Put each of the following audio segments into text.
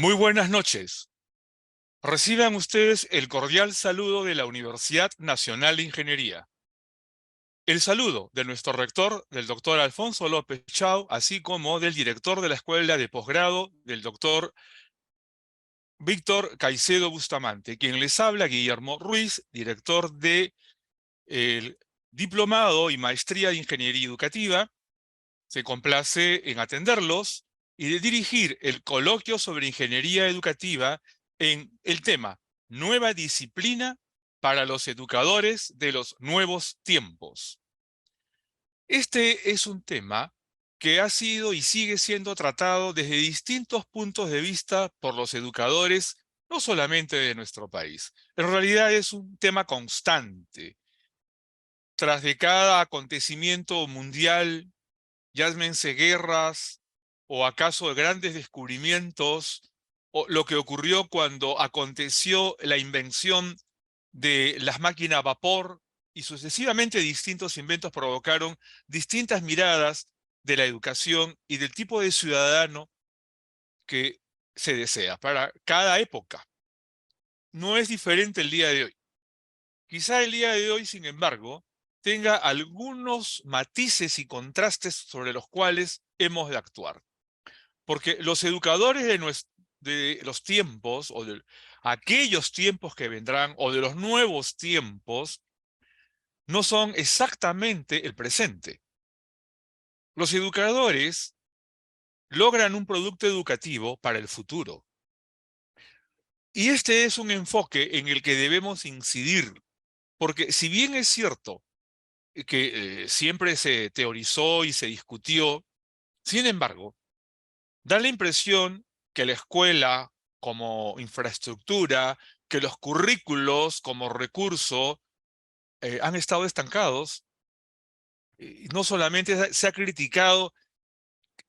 Muy buenas noches. Reciban ustedes el cordial saludo de la Universidad Nacional de Ingeniería. El saludo de nuestro rector, del doctor Alfonso López Chau, así como del director de la Escuela de Posgrado, del doctor Víctor Caicedo Bustamante. Quien les habla, Guillermo Ruiz, director del Diplomado y Maestría de Ingeniería Educativa. Se complace en atenderlos y de dirigir el coloquio sobre ingeniería educativa en el tema Nueva disciplina para los educadores de los nuevos tiempos. Este es un tema que ha sido y sigue siendo tratado desde distintos puntos de vista por los educadores, no solamente de nuestro país. En realidad es un tema constante. Tras de cada acontecimiento mundial, llámense guerras o acaso grandes descubrimientos, o lo que ocurrió cuando aconteció la invención de las máquinas a vapor y sucesivamente distintos inventos provocaron distintas miradas de la educación y del tipo de ciudadano que se desea para cada época. No es diferente el día de hoy. Quizá el día de hoy, sin embargo, tenga algunos matices y contrastes sobre los cuales hemos de actuar. Porque los educadores de los tiempos, o de aquellos tiempos que vendrán, o de los nuevos tiempos, no son exactamente el presente. Los educadores logran un producto educativo para el futuro. Y este es un enfoque en el que debemos incidir, porque si bien es cierto que siempre se teorizó y se discutió, sin embargo, da la impresión que la escuela como infraestructura, que los currículos como recurso han estado estancados. Y no solamente se ha criticado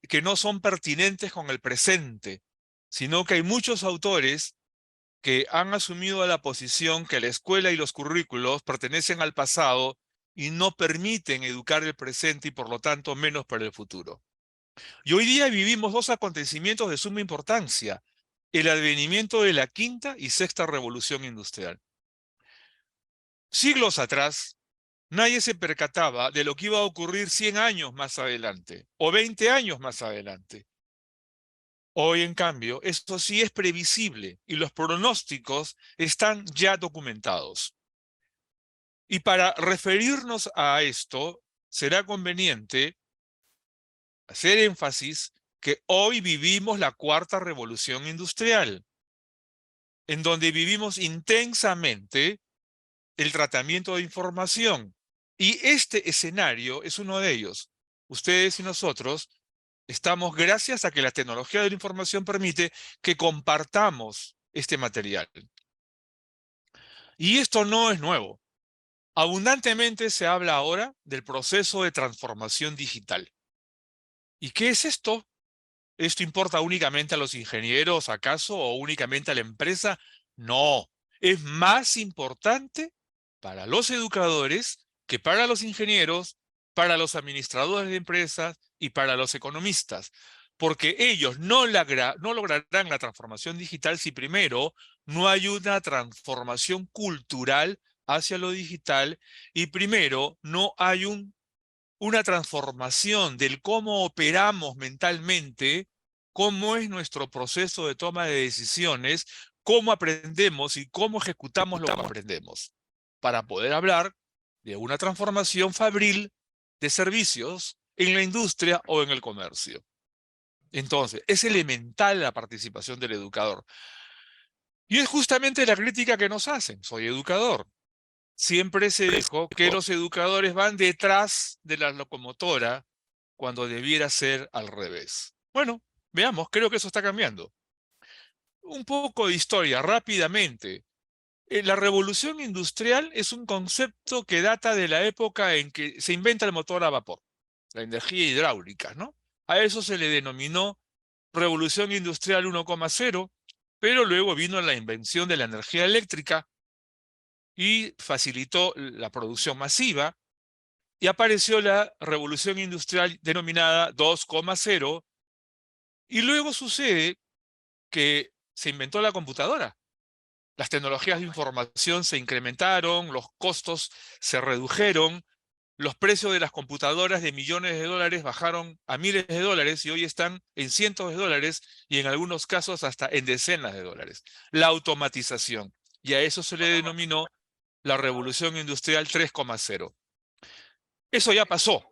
que no son pertinentes con el presente, sino que hay muchos autores que han asumido la posición que la escuela y los currículos pertenecen al pasado y no permiten educar el presente y por lo tanto menos para el futuro. Y hoy día vivimos dos acontecimientos de suma importancia: el advenimiento de la quinta y sexta revolución industrial. Siglos atrás, nadie se percataba de lo que iba a ocurrir 100 años más adelante o 20 años más adelante. Hoy, en cambio, esto sí es previsible y los pronósticos están ya documentados. Y para referirnos a esto, será conveniente hacer énfasis que hoy vivimos la cuarta revolución industrial, en donde vivimos intensamente el tratamiento de información. Y este escenario es uno de ellos. Ustedes y nosotros estamos gracias a que la tecnología de la información permite que compartamos este material. Y esto no es nuevo. Abundantemente se habla ahora del proceso de transformación digital. ¿Y qué es esto? ¿Esto importa únicamente a los ingenieros, acaso, o únicamente a la empresa? No, es más importante para los educadores que para los ingenieros, para los administradores de empresas y para los economistas, porque ellos no lograrán la transformación digital si primero no hay una transformación cultural hacia lo digital y primero no hay una transformación del cómo operamos mentalmente, cómo es nuestro proceso de toma de decisiones, cómo aprendemos y cómo ejecutamos lo que aprendemos, para poder hablar de una transformación fabril de servicios en la industria o en el comercio. Entonces, es elemental la participación del educador. Y es justamente la crítica que nos hacen. Soy educador. Siempre se dijo que los educadores van detrás de la locomotora cuando debiera ser al revés. Bueno, veamos, creo que eso está cambiando. Un poco de historia, rápidamente. La revolución industrial es un concepto que data de la época en que se inventa el motor a vapor, la energía hidráulica, ¿no? A eso se le denominó revolución industrial 1,0, pero luego vino la invención de la energía eléctrica y facilitó la producción masiva, y apareció la revolución industrial denominada 2,0, y luego sucede que se inventó la computadora. Las tecnologías de información se incrementaron, los costos se redujeron, los precios de las computadoras de millones de dólares bajaron a miles de dólares y hoy están en cientos de dólares y en algunos casos hasta en decenas de dólares. La automatización. Y a eso se le denominó la revolución industrial 3,0. Eso ya pasó.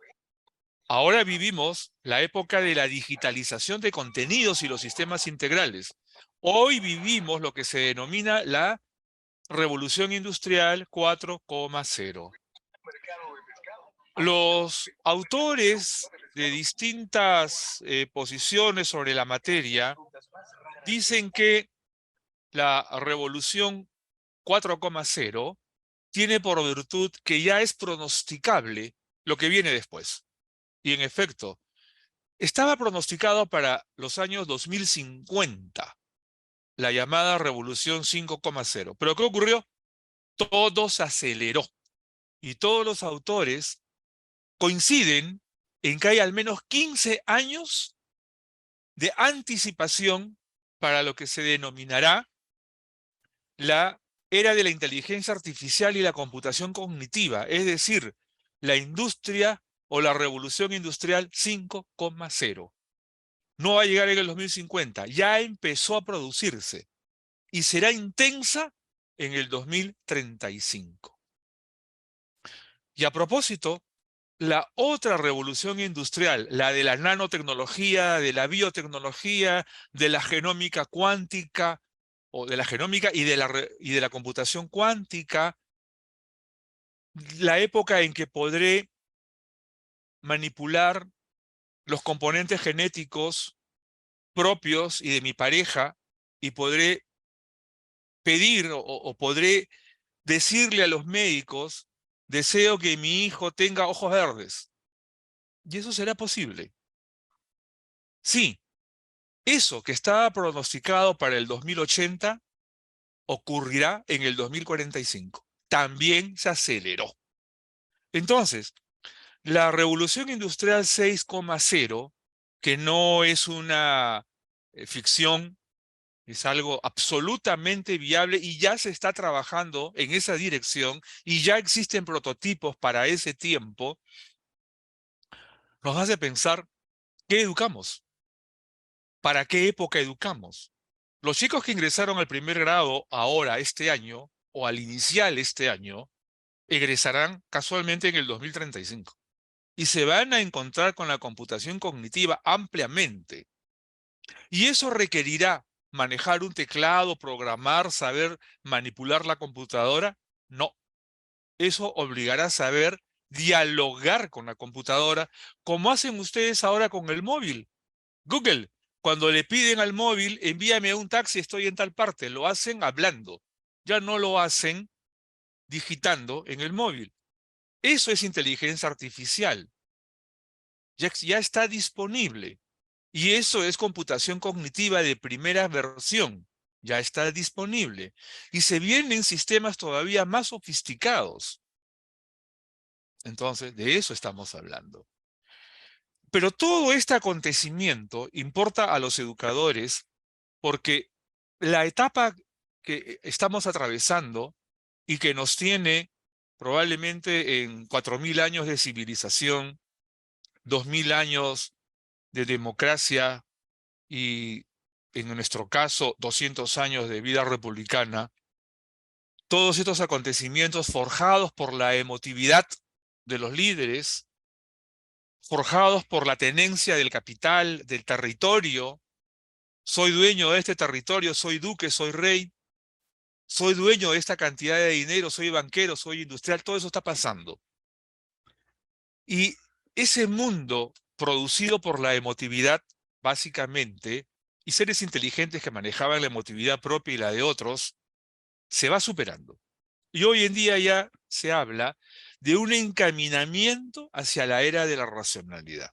Ahora vivimos la época de la digitalización de contenidos y los sistemas integrales. Hoy vivimos lo que se denomina la revolución industrial 4,0. Los autores de distintas posiciones sobre la materia dicen que la revolución 4,0 tiene por virtud que ya es pronosticable lo que viene después. Y en efecto, estaba pronosticado para los años 2050, la llamada revolución 5,0. ¿Pero qué ocurrió? Todo se aceleró. Y todos los autores coinciden en que hay al menos 15 años de anticipación para lo que se denominará la era de la inteligencia artificial y la computación cognitiva, es decir, la industria o la revolución industrial 5,0. No va a llegar en el 2050, ya empezó a producirse y será intensa en el 2035. Y a propósito, la otra revolución industrial, la de la nanotecnología, de la biotecnología, de la genómica cuántica, o de la genómica y de la computación cuántica, la época en que podré manipular los componentes genéticos propios y de mi pareja y podré pedir o podré decirle a los médicos, deseo que mi hijo tenga ojos verdes. Y eso será posible. Sí, eso que estaba pronosticado para el 2080 ocurrirá en el 2045. También se aceleró. Entonces, la revolución industrial 6,0, que no es una ficción, es algo absolutamente viable y ya se está trabajando en esa dirección y ya existen prototipos para ese tiempo, nos hace pensar, ¿qué educamos? ¿Para qué época educamos? Los chicos que ingresaron al primer grado ahora, este año, o al inicial este año, egresarán casualmente en el 2035. Y se van a encontrar con la computación cognitiva ampliamente. Y eso requerirá manejar un teclado, programar, saber manipular la computadora. No, eso obligará a saber dialogar con la computadora, como hacen ustedes ahora con el móvil. Google, cuando le piden al móvil, envíame un taxi, estoy en tal parte, lo hacen hablando. Ya no lo hacen digitando en el móvil. Eso es inteligencia artificial. Ya está disponible. Y eso es computación cognitiva de primera versión. Ya está disponible. Y se vienen sistemas todavía más sofisticados. Entonces, de eso estamos hablando. Pero todo este acontecimiento importa a los educadores porque la etapa que estamos atravesando y que nos tiene probablemente en 4.000 años de civilización, 2.000 años de democracia y, en nuestro caso, 200 años de vida republicana, todos estos acontecimientos forjados por la emotividad de los líderes, forjados por la tenencia del capital, del territorio. Soy dueño de este territorio, soy duque, soy rey, soy dueño de esta cantidad de dinero, soy banquero, soy industrial, todo eso está pasando. Y ese mundo producido por la emotividad, básicamente, y seres inteligentes que manejaban la emotividad propia y la de otros, se va superando. Y hoy en día ya se habla de un encaminamiento hacia la era de la racionalidad.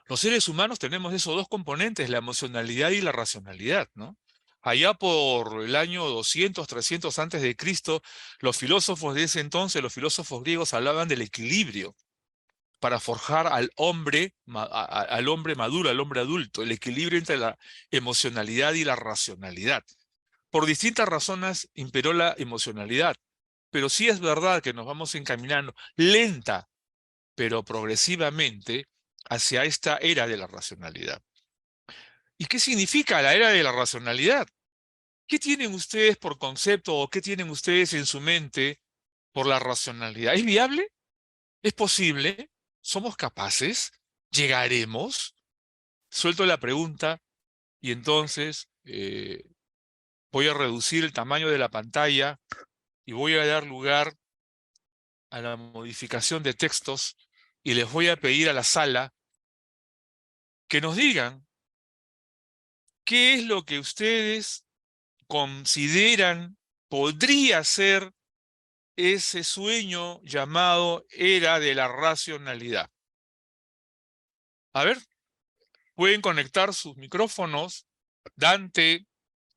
Los seres humanos tenemos esos dos componentes, la emocionalidad y la racionalidad, ¿no? Allá por el año 200, 300 antes de Cristo, los filósofos de ese entonces, los filósofos griegos, hablaban del equilibrio. para forjar al hombre, al hombre maduro, al hombre adulto, el equilibrio entre la emocionalidad y la racionalidad. Por distintas razones imperó la emocionalidad, pero sí es verdad que nos vamos encaminando lenta, pero progresivamente hacia esta era de la racionalidad. ¿Y qué significa la era de la racionalidad? ¿Qué tienen ustedes por concepto o qué tienen ustedes en su mente por la racionalidad? ¿Es viable? ¿Es posible? ¿Somos capaces? ¿Llegaremos? Suelto la pregunta y entonces voy a reducir el tamaño de la pantalla y voy a dar lugar a la modificación de textos y les voy a pedir a la sala que nos digan qué es lo que ustedes consideran podría ser ese sueño llamado era de la racionalidad. A ver, pueden conectar sus micrófonos. Dante,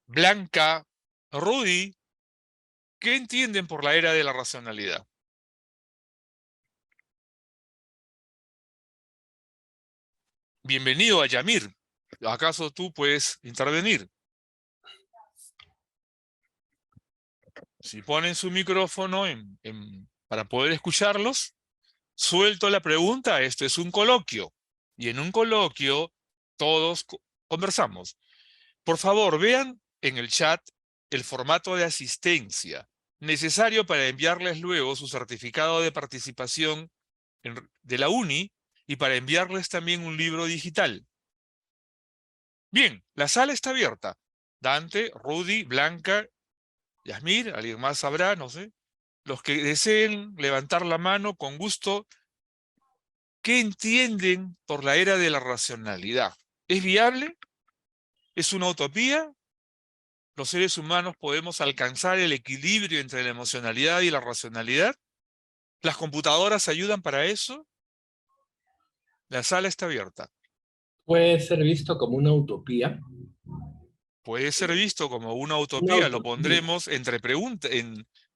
Blanca, Rudy, ¿qué entienden por la era de la racionalidad? Bienvenido a Yamir. ¿Acaso tú puedes intervenir? Si ponen su micrófono para poder escucharlos, suelto la pregunta. Esto es un coloquio. Y en un coloquio todos conversamos. Por favor, vean en el chat el formato de asistencia necesario para enviarles luego su certificado de participación de la UNI y para enviarles también un libro digital. Bien, la sala está abierta. Dante, Rudy, Blanca, Yasmir, alguien más sabrá, no sé. Los que deseen levantar la mano con gusto, ¿qué entienden por la era de la racionalidad? ¿Es viable? ¿Es una utopía? ¿Los seres humanos podemos alcanzar el equilibrio entre la emocionalidad y la racionalidad? ¿Las computadoras ayudan para eso? La sala está abierta. Puede ser visto como una utopía. Puede ser visto como una Una utopía, lo utopía. pondremos entre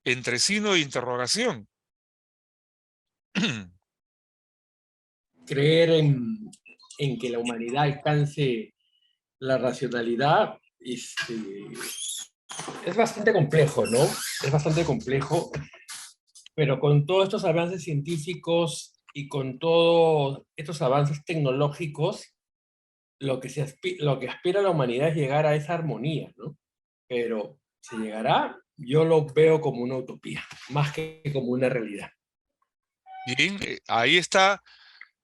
entre signo de interrogación. Creer en que la humanidad alcance la racionalidad es bastante complejo, ¿no? Es bastante complejo, pero con todos estos avances científicos y con todos estos avances tecnológicos, lo que aspira la humanidad es llegar a esa armonía, ¿no? Pero si llegará, yo lo veo como una utopía, más que como una realidad. Bien, ahí está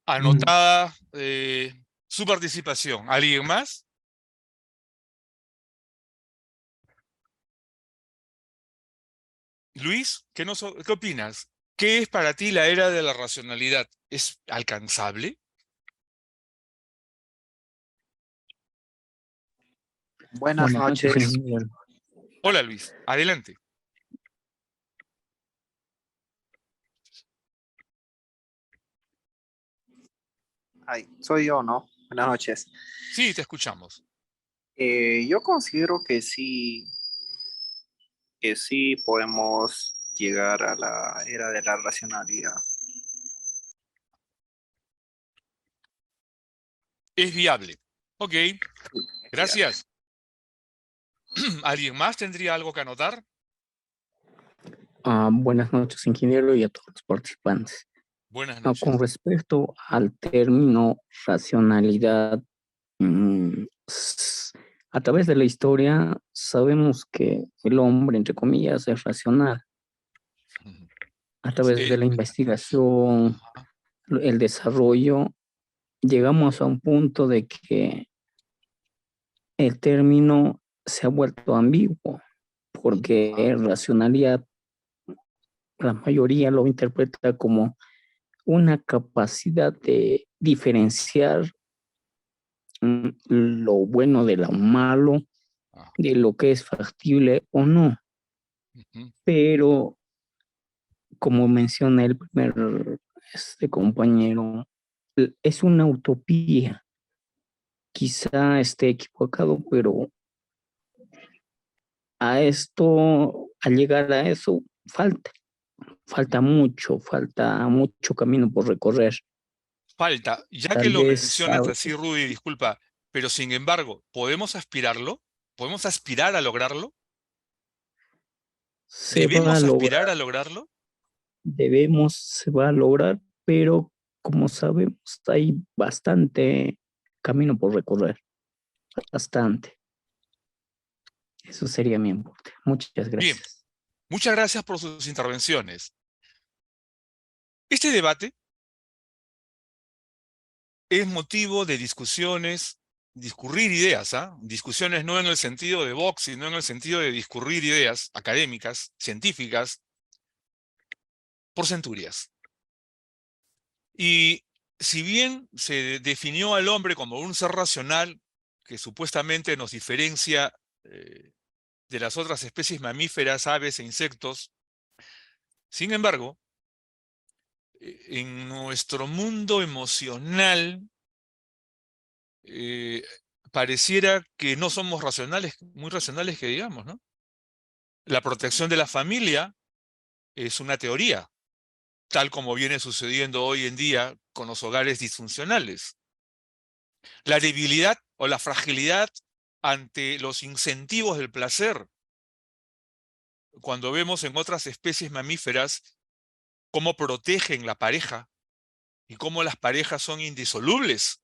Mm. anotada su participación. ¿Alguien más? Luis, ¿qué opinas? ¿Qué es para ti la era de la racionalidad? ¿Es alcanzable? Buenas Buenas noches, noches. ingeniero. Hola Luis, adelante. Ay, soy yo, ¿no? Buenas noches. Sí, te escuchamos. Yo considero que sí podemos llegar a la era de la racionalidad. Es viable. Ok, Es viable. gracias. ¿Alguien más tendría algo que anotar? Buenas noches, ingeniero, y a todos los participantes. Buenas Con noches. respecto al término racionalidad, a través de la historia sabemos que el hombre, entre comillas, es racional. A través de Eh, la investigación, el desarrollo, llegamos a un punto de que el término se ha vuelto ambiguo, porque racionalidad, la mayoría lo interpreta como una capacidad de diferenciar lo bueno de lo malo, ah, de lo que es factible o no. ujú. Pero, como menciona el primer compañero, es una utopía. Quizá esté equivocado, pero al llegar a eso, falta mucho camino por recorrer. falta, ya que Tal lo vez mencionas así, Rudy, disculpa, pero sin embargo, ¿podemos aspirarlo? ¿Podemos aspirar a lograrlo? se va a ¿Debemos lograr, aspirar a lograrlo? se va a lograr, pero como sabemos, hay bastante camino por recorrer, bastante. Eso sería mi aporte. Muchas Bien, gracias. muchas gracias por sus intervenciones. Este debate es motivo de discusiones, discurrir ideas, ¿ah? Discusiones no en el sentido de Vox, sino en el sentido de discurrir ideas académicas, científicas, por centurias. Y si bien se definió al hombre como un ser racional, que supuestamente nos diferencia de las otras especies mamíferas, aves e insectos, sin embargo, en nuestro mundo emocional, eh, pareciera que no somos racionales, muy racionales que digamos, ¿no? La protección de la familia es una teoría, tal como viene sucediendo hoy en día con los hogares disfuncionales. La debilidad o la fragilidad ante los incentivos del placer, cuando vemos en otras especies mamíferas cómo protegen la pareja y cómo las parejas son indisolubles,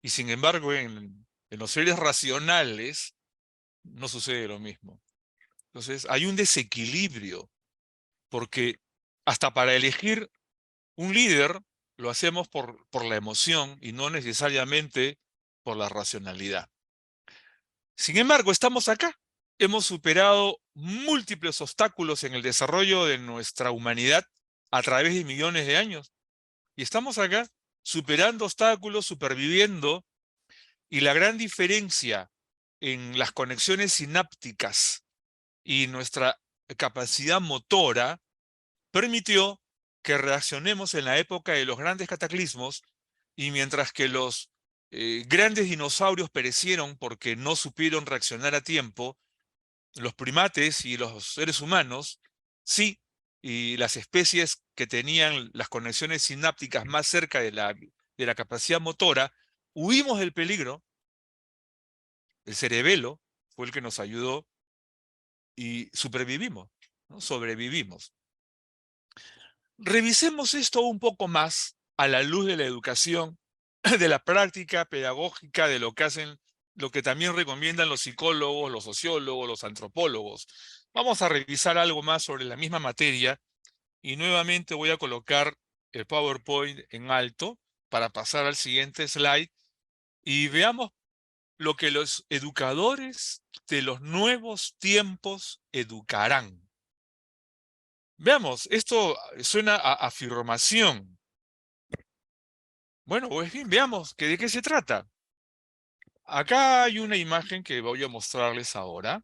y sin embargo en los seres racionales no sucede lo mismo. Entonces hay un desequilibrio, porque hasta para elegir un líder lo hacemos por la emoción y no necesariamente por la racionalidad. Sin embargo, estamos acá. Hemos superado múltiples obstáculos en el desarrollo de nuestra humanidad a través de millones de años. Y estamos acá superando obstáculos, superviviendo, y la gran diferencia en las conexiones sinápticas y nuestra capacidad motora permitió que reaccionemos en la época de los grandes cataclismos, y mientras que los grandes dinosaurios perecieron porque no supieron reaccionar a tiempo, los primates y los seres humanos sí, y las especies que tenían las conexiones sinápticas más cerca de la capacidad motora, huimos del peligro. El cerebelo fue el que nos ayudó y supervivimos, ¿no? Sobrevivimos. Revisemos esto un poco más a la luz de la educación, de la práctica pedagógica, de lo que hacen, lo que también recomiendan los psicólogos, los sociólogos, los antropólogos. Vamos a revisar algo más sobre la misma materia y nuevamente voy a colocar el PowerPoint en alto para pasar al siguiente slide y veamos lo que los educadores de los nuevos tiempos educarán. Veamos, esto suena a afirmación. Bueno, pues bien, veamos ¿de qué se trata? Acá hay una imagen que voy a mostrarles ahora,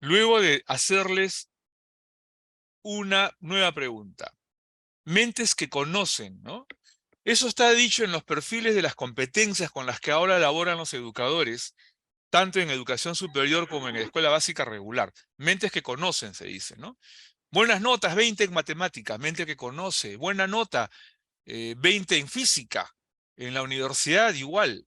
luego de hacerles una nueva pregunta. Mentes que conocen, ¿no? Eso está dicho en los perfiles de las competencias con las que ahora elaboran los educadores, tanto en educación superior como en escuela básica regular. Mentes que conocen, se dice, ¿no? Buenas notas, 20 en matemáticas, mente que conoce. Buena nota, 20 en física. En la universidad igual.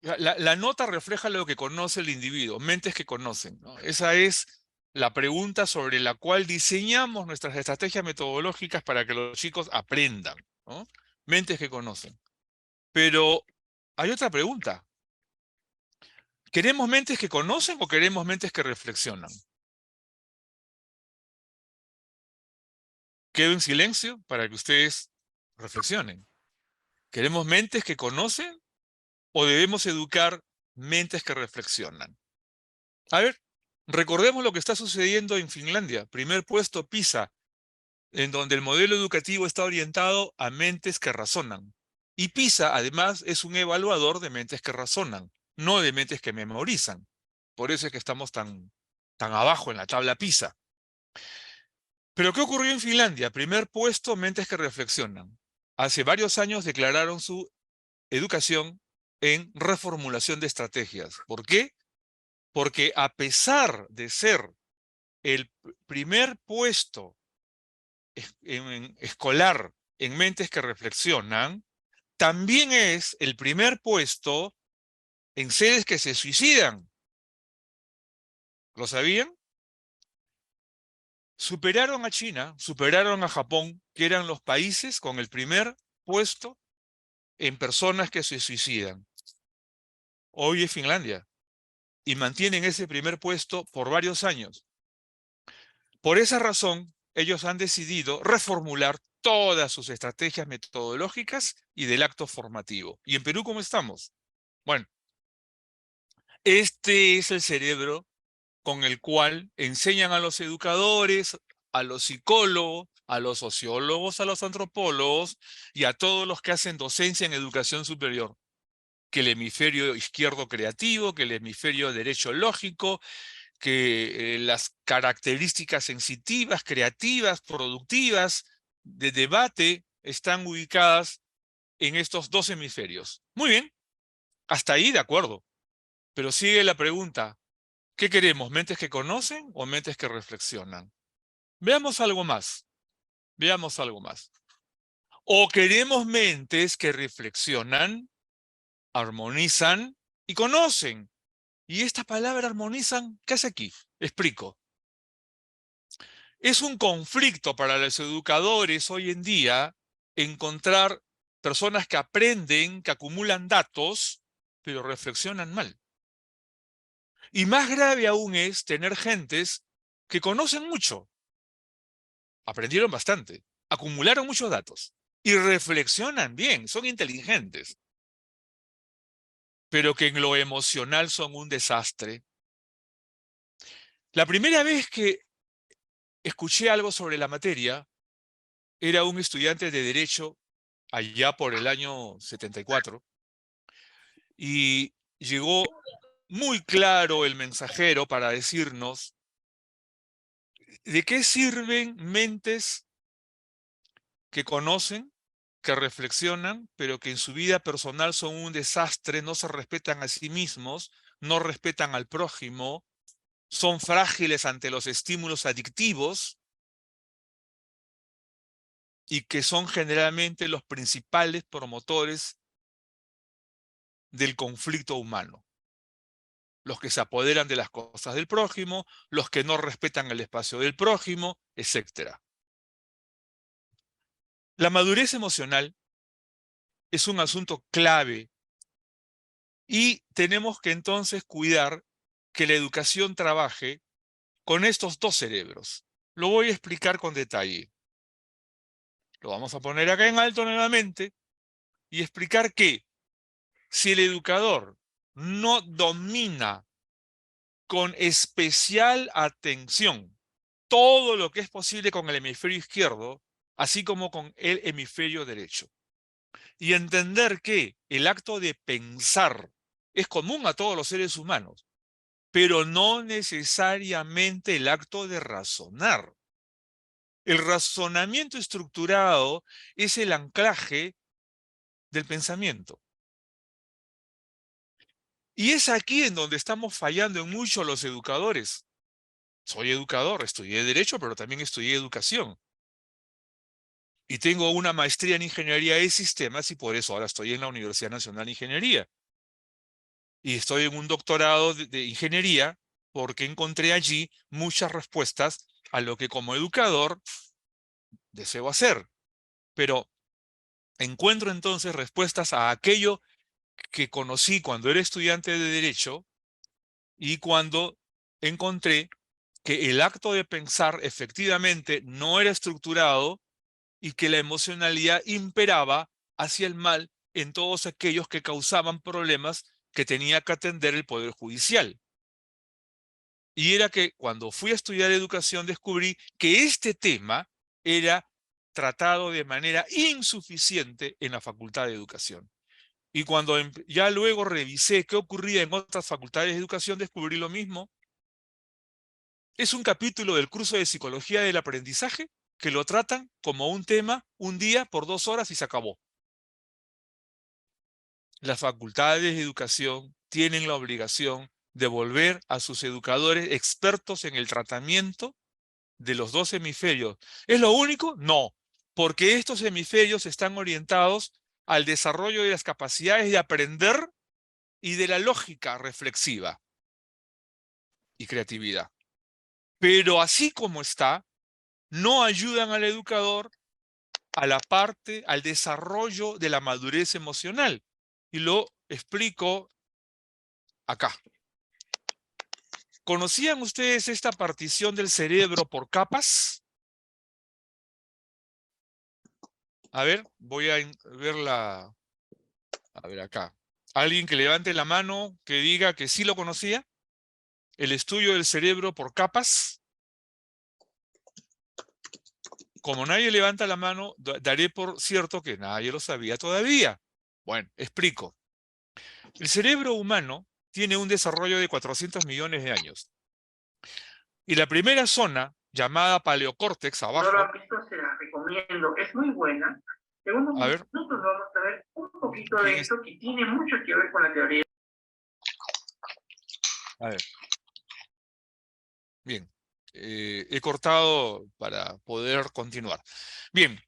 La nota refleja lo que conoce el individuo, mentes que conocen, ¿no? Esa es la pregunta sobre la cual diseñamos nuestras estrategias metodológicas para que los chicos aprendan, ¿no? Mentes que conocen. Pero hay otra pregunta. ¿Queremos mentes que conocen o queremos mentes que reflexionan? Quedo en silencio para que ustedes reflexionen. ¿Queremos mentes que conocen o debemos educar mentes que reflexionan? A ver, recordemos lo que está sucediendo en Finlandia. Primer puesto PISA, en donde el modelo educativo está orientado a mentes que razonan. Y PISA, además, es un evaluador de mentes que razonan, no de mentes que memorizan. Por eso es que estamos tan abajo en la tabla PISA. ¿Pero qué ocurrió en Finlandia? Primer puesto, mentes que reflexionan. Hace varios años declararon su educación en reformulación de estrategias. ¿Por qué? Porque a pesar de ser el primer puesto escolar en Mentes que Reflexionan, también es el primer puesto en seres que se suicidan. ¿Lo sabían? Superaron a China, superaron a Japón, que eran los países con el primer puesto en personas que se suicidan. Hoy es Finlandia. Y mantienen ese primer puesto por varios años. Por esa razón, ellos han decidido reformular todas sus estrategias metodológicas y del acto formativo. ¿Y en Perú cómo estamos? Bueno, este es el cerebro con el cual enseñan a los educadores, a los psicólogos, a los sociólogos, a los antropólogos y a todos los que hacen docencia en educación superior. Que el hemisferio izquierdo creativo, que el hemisferio derecho lógico, que las características sensitivas, creativas, productivas, de debate, están ubicadas en estos dos hemisferios. Muy bien, hasta ahí de acuerdo. Pero sigue la pregunta, ¿qué queremos? ¿Mentes que conocen o mentes que reflexionan? Veamos algo más. Veamos algo más. O queremos mentes que reflexionan, armonizan y conocen. Y esta palabra armonizan, ¿qué hace aquí? Explico. Es un conflicto para los educadores hoy en día encontrar personas que aprenden, que acumulan datos, pero reflexionan mal. Y más grave aún es tener gentes que conocen mucho, aprendieron bastante, acumularon muchos datos y reflexionan bien, son inteligentes, pero que en lo emocional son un desastre. La primera vez que escuché algo sobre la materia era un estudiante de Derecho allá por el año 74 y llegó muy claro el mensajero para decirnos de qué sirven mentes que conocen, que reflexionan, pero que en su vida personal son un desastre, no se respetan a sí mismos, no respetan al prójimo, son frágiles ante los estímulos adictivos y que son generalmente los principales promotores del conflicto humano. Los que se apoderan de las cosas del prójimo, los que no respetan el espacio del prójimo, etc. La madurez emocional es un asunto clave y tenemos que entonces cuidar que la educación trabaje con estos dos cerebros. Lo voy a explicar con detalle. Lo vamos a poner acá en alto nuevamente y explicar que si el educador no domina con especial atención todo lo que es posible con el hemisferio izquierdo, así como con el hemisferio derecho, y entender que el acto de pensar es común a todos los seres humanos, pero no necesariamente el acto de razonar. El razonamiento estructurado es el anclaje del pensamiento. Y es aquí en donde estamos fallando en mucho los educadores. Soy educador, estudié Derecho, pero también estudié Educación. Y tengo una maestría en Ingeniería de Sistemas y por eso ahora estoy en la Universidad Nacional de Ingeniería. Y estoy en un doctorado de Ingeniería porque encontré allí muchas respuestas a lo que como educador deseo hacer. Pero encuentro entonces respuestas a aquello que conocí cuando era estudiante de Derecho y cuando encontré que el acto de pensar efectivamente no era estructurado y que la emocionalidad imperaba hacia el mal en todos aquellos que causaban problemas que tenía que atender el Poder Judicial. Y era que cuando fui a estudiar educación descubrí que este tema era tratado de manera insuficiente en la Facultad de Educación. Y cuando ya luego revisé qué ocurría en otras facultades de educación, descubrí lo mismo. Es un capítulo del curso de Psicología del Aprendizaje que lo tratan como un tema un día por 2 horas y se acabó. Las facultades de educación tienen la obligación de volver a sus educadores expertos en el tratamiento de los dos hemisferios. ¿Es lo único? No. porque estos hemisferios están orientados al desarrollo de las capacidades de aprender y de la lógica reflexiva y creatividad. Pero así como está, no ayudan al educador a la parte, al desarrollo de la madurez emocional. Y lo explico acá. ¿Conocían ustedes esta partición del cerebro por capas? A ver, voy a verla. A ver acá. Alguien que levante la mano, que diga que sí lo conocía. El estudio del cerebro por capas. Como nadie levanta la mano, daré por cierto que nadie lo sabía todavía. Bueno, explico. El cerebro humano tiene un desarrollo de 400 millones de años. Y la primera zona, llamada paleocórtex, No lo abajo, han visto, se la recomiendo. Es muy buena. En unos a ver, minutos vamos a ver un poquito ¿quién de es? esto que tiene mucho que ver con la teoría. A ver. Bien. He cortado para poder continuar. Bien.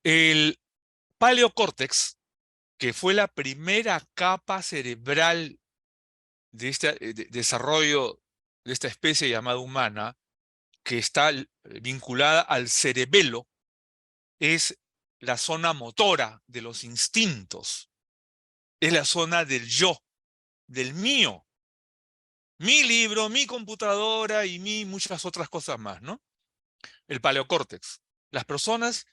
El paleocórtex, que fue la primera capa cerebral de este desarrollo de esta especie llamada humana, que está vinculada al cerebelo, es la zona motora de los instintos. Es la zona del yo, del mío. Mi libro, mi computadora y muchas otras cosas más, ¿no? El paleocórtex. Las personas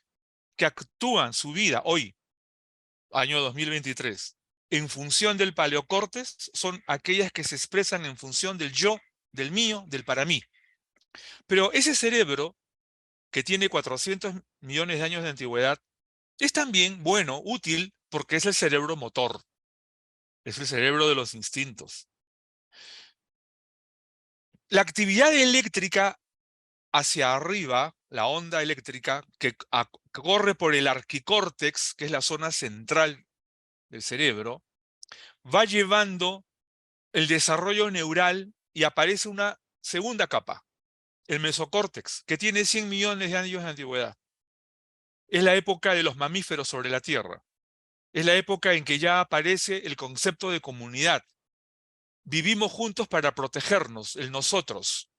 que actúan su vida hoy, año 2023, en función del paleocórtex, son aquellas que se expresan en función del yo, del mío, del para mí. Pero ese cerebro, que tiene 400 millones de años de antigüedad, es también bueno, útil, porque es el cerebro motor. Es el cerebro de los instintos. La actividad eléctrica hacia arriba, la onda eléctrica que corre por el arquicórtex, que es la zona central del cerebro, va llevando el desarrollo neural y aparece una segunda capa, el mesocórtex, que tiene 100 millones de años de antigüedad. Es la época de los mamíferos sobre la Tierra. Es la época en que ya aparece el concepto de comunidad. Vivimos juntos para protegernos, el nosotros.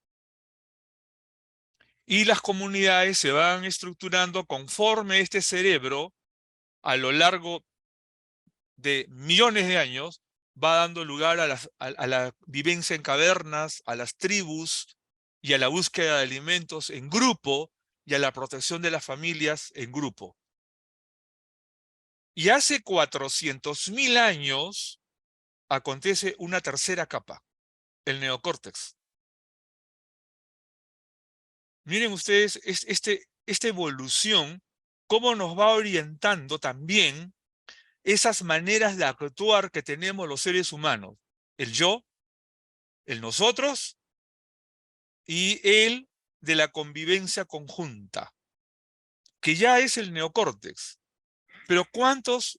Y las comunidades se van estructurando conforme este cerebro, a lo largo de millones de años, va dando lugar a la vivencia en cavernas, a las tribus y a la búsqueda de alimentos en grupo y a la protección de las familias en grupo. Y hace 400.000 años acontece una tercera capa, el neocórtex. Miren ustedes esta evolución, cómo nos va orientando también esas maneras de actuar que tenemos los seres humanos. El yo, el nosotros y el de la convivencia conjunta, que ya es el neocórtex. Pero ¿cuántos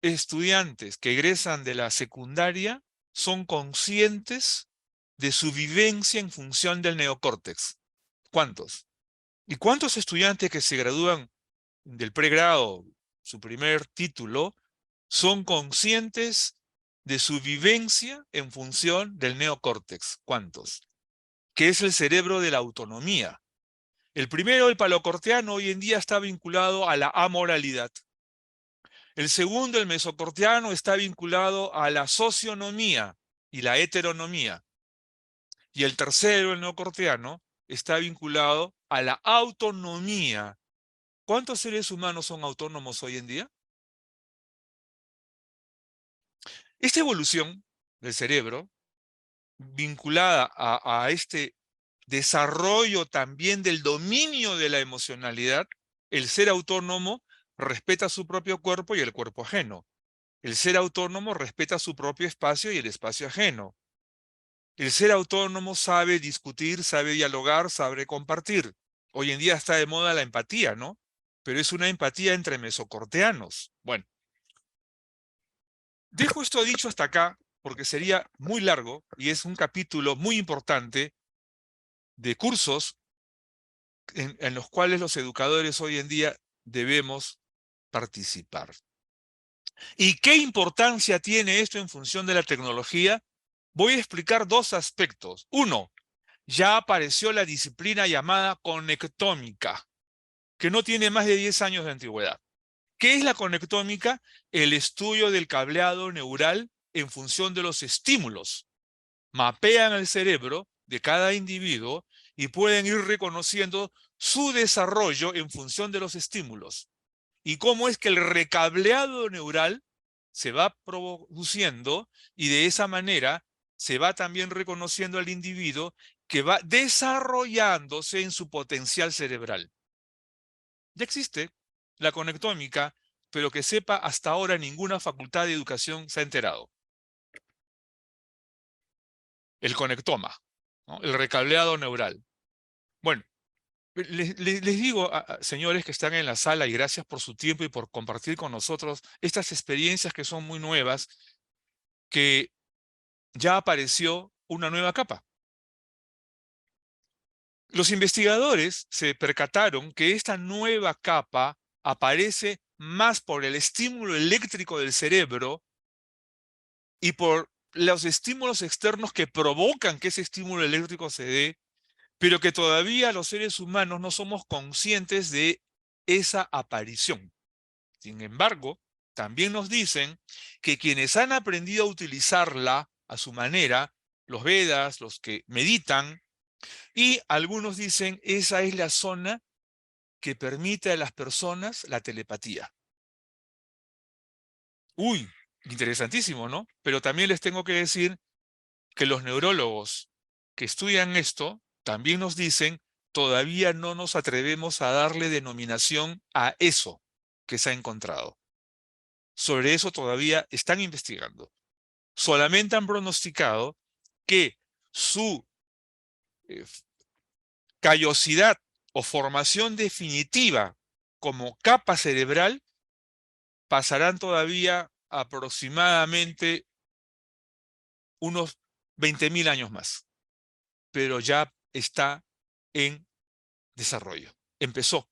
estudiantes que egresan de la secundaria son conscientes de su vivencia en función del neocórtex? ¿Cuántos? ¿Y cuántos estudiantes que se gradúan del pregrado, su primer título, son conscientes de su vivencia en función del neocórtex? ¿Cuántos? Que es el cerebro de la autonomía. El primero, el paleocorteano, hoy en día está vinculado a la amoralidad. El segundo, el mesocorteano, está vinculado a la socionomía y la heteronomía. Y el tercero, el neocorteano, está vinculado a la autonomía. ¿Cuántos seres humanos son autónomos hoy en día? Esta evolución del cerebro, vinculada a este desarrollo también del dominio de la emocionalidad, el ser autónomo respeta su propio cuerpo y el cuerpo ajeno. El ser autónomo respeta su propio espacio y el espacio ajeno. El ser autónomo sabe discutir, sabe dialogar, sabe compartir. Hoy en día está de moda la empatía, ¿no? Pero es una empatía entre mesocorteanos. Bueno, dejo esto dicho hasta acá porque sería muy largo y es un capítulo muy importante de cursos en los cuales los educadores hoy en día debemos participar. ¿Y qué importancia tiene esto en función de la tecnología? Voy a explicar dos aspectos. Uno, ya apareció la disciplina llamada conectómica, que no tiene más de 10 años de antigüedad. ¿Qué es la conectómica? El estudio del cableado neural en función de los estímulos. Mapean el cerebro de cada individuo y pueden ir reconociendo su desarrollo en función de los estímulos. Y cómo es que el recableado neural se va produciendo y de esa manera se va también reconociendo al individuo que va desarrollándose en su potencial cerebral. Ya existe la conectómica, pero que sepa hasta ahora ninguna facultad de educación se ha enterado. El conectoma, ¿no? El recableado neural. Bueno, les digo, señores que están en la sala, y gracias por su tiempo y por compartir con nosotros estas experiencias que son muy nuevas, que ya apareció una nueva capa. Los investigadores se percataron que esta nueva capa aparece más por el estímulo eléctrico del cerebro y por los estímulos externos que provocan que ese estímulo eléctrico se dé, pero que todavía los seres humanos no somos conscientes de esa aparición. Sin embargo, también nos dicen que quienes han aprendido a utilizarla a su manera, los Vedas, los que meditan, y algunos dicen esa es la zona que permite a las personas la telepatía. Uy, interesantísimo, ¿no? Pero también les tengo que decir que los neurólogos que estudian esto también nos dicen todavía no nos atrevemos a darle denominación a eso que se ha encontrado. Sobre eso todavía están investigando. Solamente han pronosticado que su callosidad o formación definitiva como capa cerebral pasarán todavía aproximadamente unos 20.000 años más. Pero ya está en desarrollo. Empezó.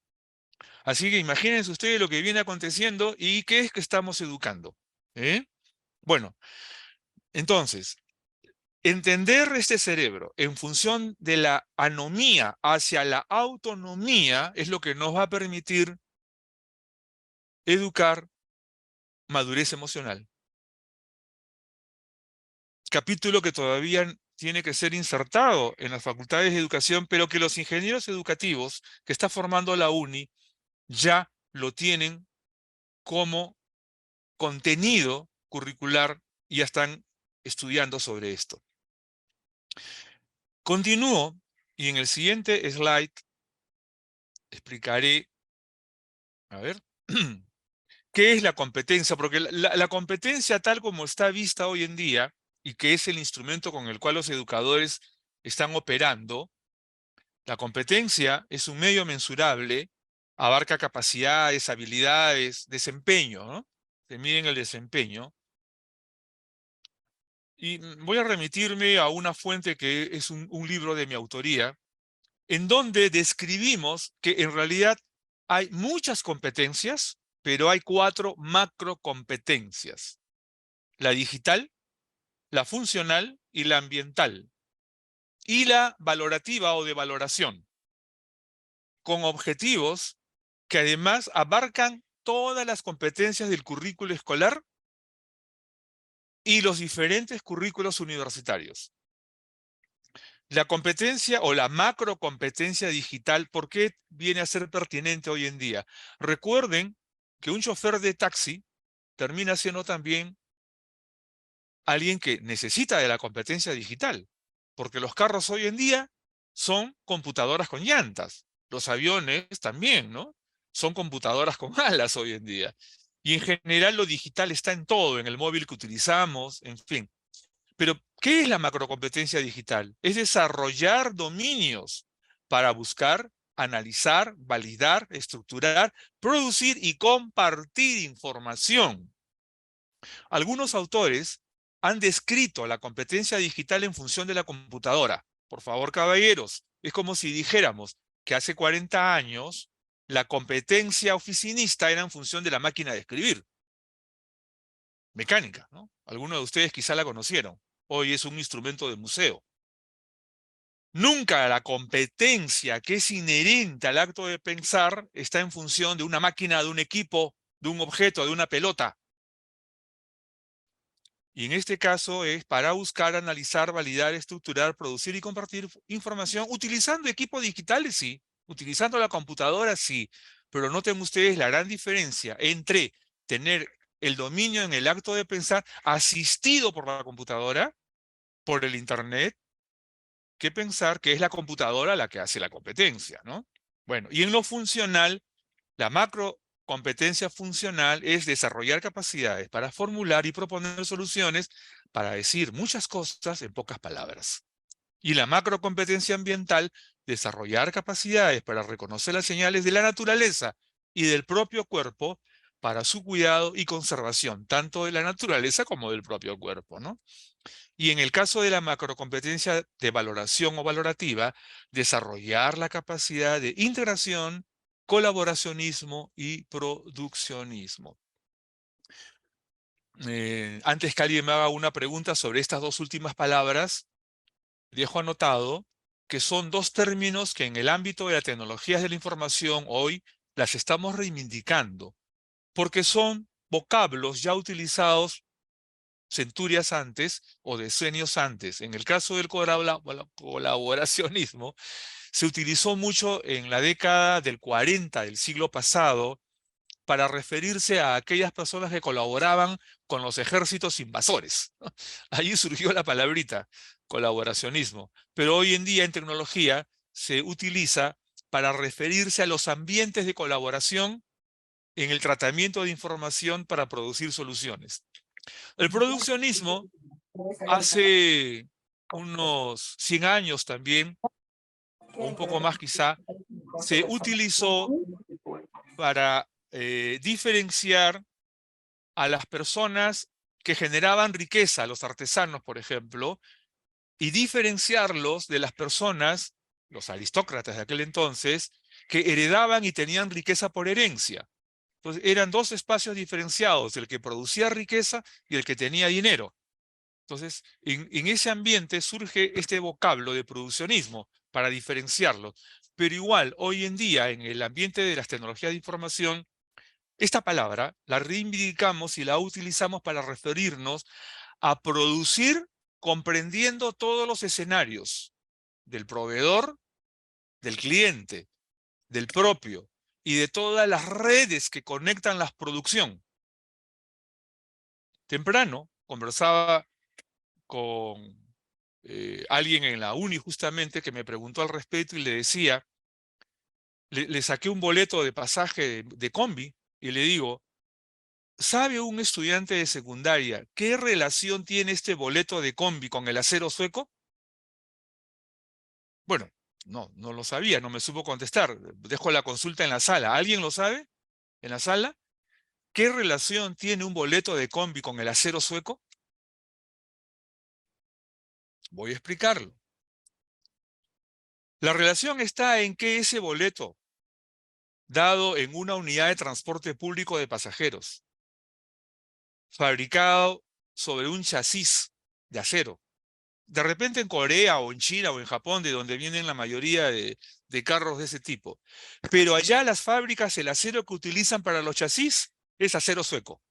Así que imagínense ustedes lo que viene aconteciendo y qué es que estamos educando. Bueno, entonces, entender este cerebro en función de la anomía hacia la autonomía es lo que nos va a permitir educar madurez emocional. Capítulo que todavía tiene que ser insertado en las facultades de educación, pero que los ingenieros educativos que está formando la UNI ya lo tienen como contenido curricular y ya están estudiando sobre esto. Continúo y en el siguiente slide explicaré, a ver, qué es la competencia, porque la competencia tal como está vista hoy en día y que es el instrumento con el cual los educadores están operando, la competencia es un medio mensurable, abarca capacidades, habilidades, desempeño, ¿no? Se miden el desempeño. Y voy a remitirme a una fuente que es un libro de mi autoría, en donde describimos que en realidad hay muchas competencias, pero hay 4 macrocompetencias: la digital, la funcional y la ambiental, y la valorativa o de valoración, con objetivos que además abarcan todas las competencias del currículo escolar y los diferentes currículos universitarios. La competencia o la macrocompetencia digital, ¿por qué viene a ser pertinente hoy en día? Recuerden que un chofer de taxi termina siendo también alguien que necesita de la competencia digital, porque los carros hoy en día son computadoras con llantas, los aviones también, ¿no? Son computadoras con alas hoy en día. Y en general lo digital está en todo, en el móvil que utilizamos, en fin. Pero, ¿qué es la macrocompetencia digital? Es desarrollar dominios para buscar, analizar, validar, estructurar, producir y compartir información. Algunos autores han descrito la competencia digital en función de la computadora. Por favor, caballeros, es como si dijéramos, que hace 40 años la competencia oficinista era en función de la máquina de escribir. Mecánica, ¿no? Algunos de ustedes quizá la conocieron. Hoy es un instrumento de museo. Nunca la competencia que es inherente al acto de pensar está en función de una máquina, de un equipo, de un objeto, de una pelota. Y en este caso es para buscar, analizar, validar, estructurar, producir y compartir información utilizando equipos digitales, sí. Utilizando la computadora, sí. Pero noten ustedes la gran diferencia entre tener el dominio en el acto de pensar asistido por la computadora, por el internet, que pensar que es la computadora la que hace la competencia, ¿no? Bueno, y en lo funcional, la macro competencia funcional es desarrollar capacidades para formular y proponer soluciones para decir muchas cosas en pocas palabras. Y la macro competencia ambiental, desarrollar capacidades para reconocer las señales de la naturaleza y del propio cuerpo para su cuidado y conservación, tanto de la naturaleza como del propio cuerpo, ¿no? Y en el caso de la macrocompetencia de valoración o valorativa, desarrollar la capacidad de integración, colaboracionismo y produccionismo. Antes que alguien me haga una pregunta sobre estas dos últimas palabras, dejo anotado que son dos términos que en el ámbito de las tecnologías de la información hoy las estamos reivindicando, porque son vocablos ya utilizados centurias antes o decenios antes. En el caso del colaboracionismo, se utilizó mucho en la década del 40 del siglo pasado para referirse a aquellas personas que colaboraban con los ejércitos invasores. Allí surgió la palabrita colaboracionismo, pero hoy en día en tecnología se utiliza para referirse a los ambientes de colaboración en el tratamiento de información para producir soluciones. El produccionismo hace unos 100 años también, o un poco más quizá, se utilizó para diferenciar a las personas que generaban riqueza, los artesanos, por ejemplo, y diferenciarlos de las personas, los aristócratas de aquel entonces, que heredaban y tenían riqueza por herencia. Entonces eran dos espacios diferenciados, el que producía riqueza y el que tenía dinero. Entonces, en ese ambiente surge este vocablo de produccionismo para diferenciarlo. Pero igual, hoy en día, en el ambiente de las tecnologías de información, esta palabra la reivindicamos y la utilizamos para referirnos a producir comprendiendo todos los escenarios del proveedor, del cliente, del propio y de todas las redes que conectan la producción. Temprano conversaba con alguien en la uni justamente que me preguntó al respecto y le decía, le saqué un boleto de pasaje de combi y le digo, ¿sabe un estudiante de secundaria qué relación tiene este boleto de combi con el acero sueco? Bueno, no lo sabía, no me supo contestar. Dejo la consulta en la sala. ¿Alguien lo sabe en la sala? ¿Qué relación tiene un boleto de combi con el acero sueco? Voy a explicarlo. La relación está en que ese boleto, dado en una unidad de transporte público de pasajeros, fabricado sobre un chasis de acero, de repente en Corea o en China o en Japón, de donde vienen la mayoría de carros de ese tipo. Pero allá las fábricas, el acero que utilizan para los chasis es acero sueco.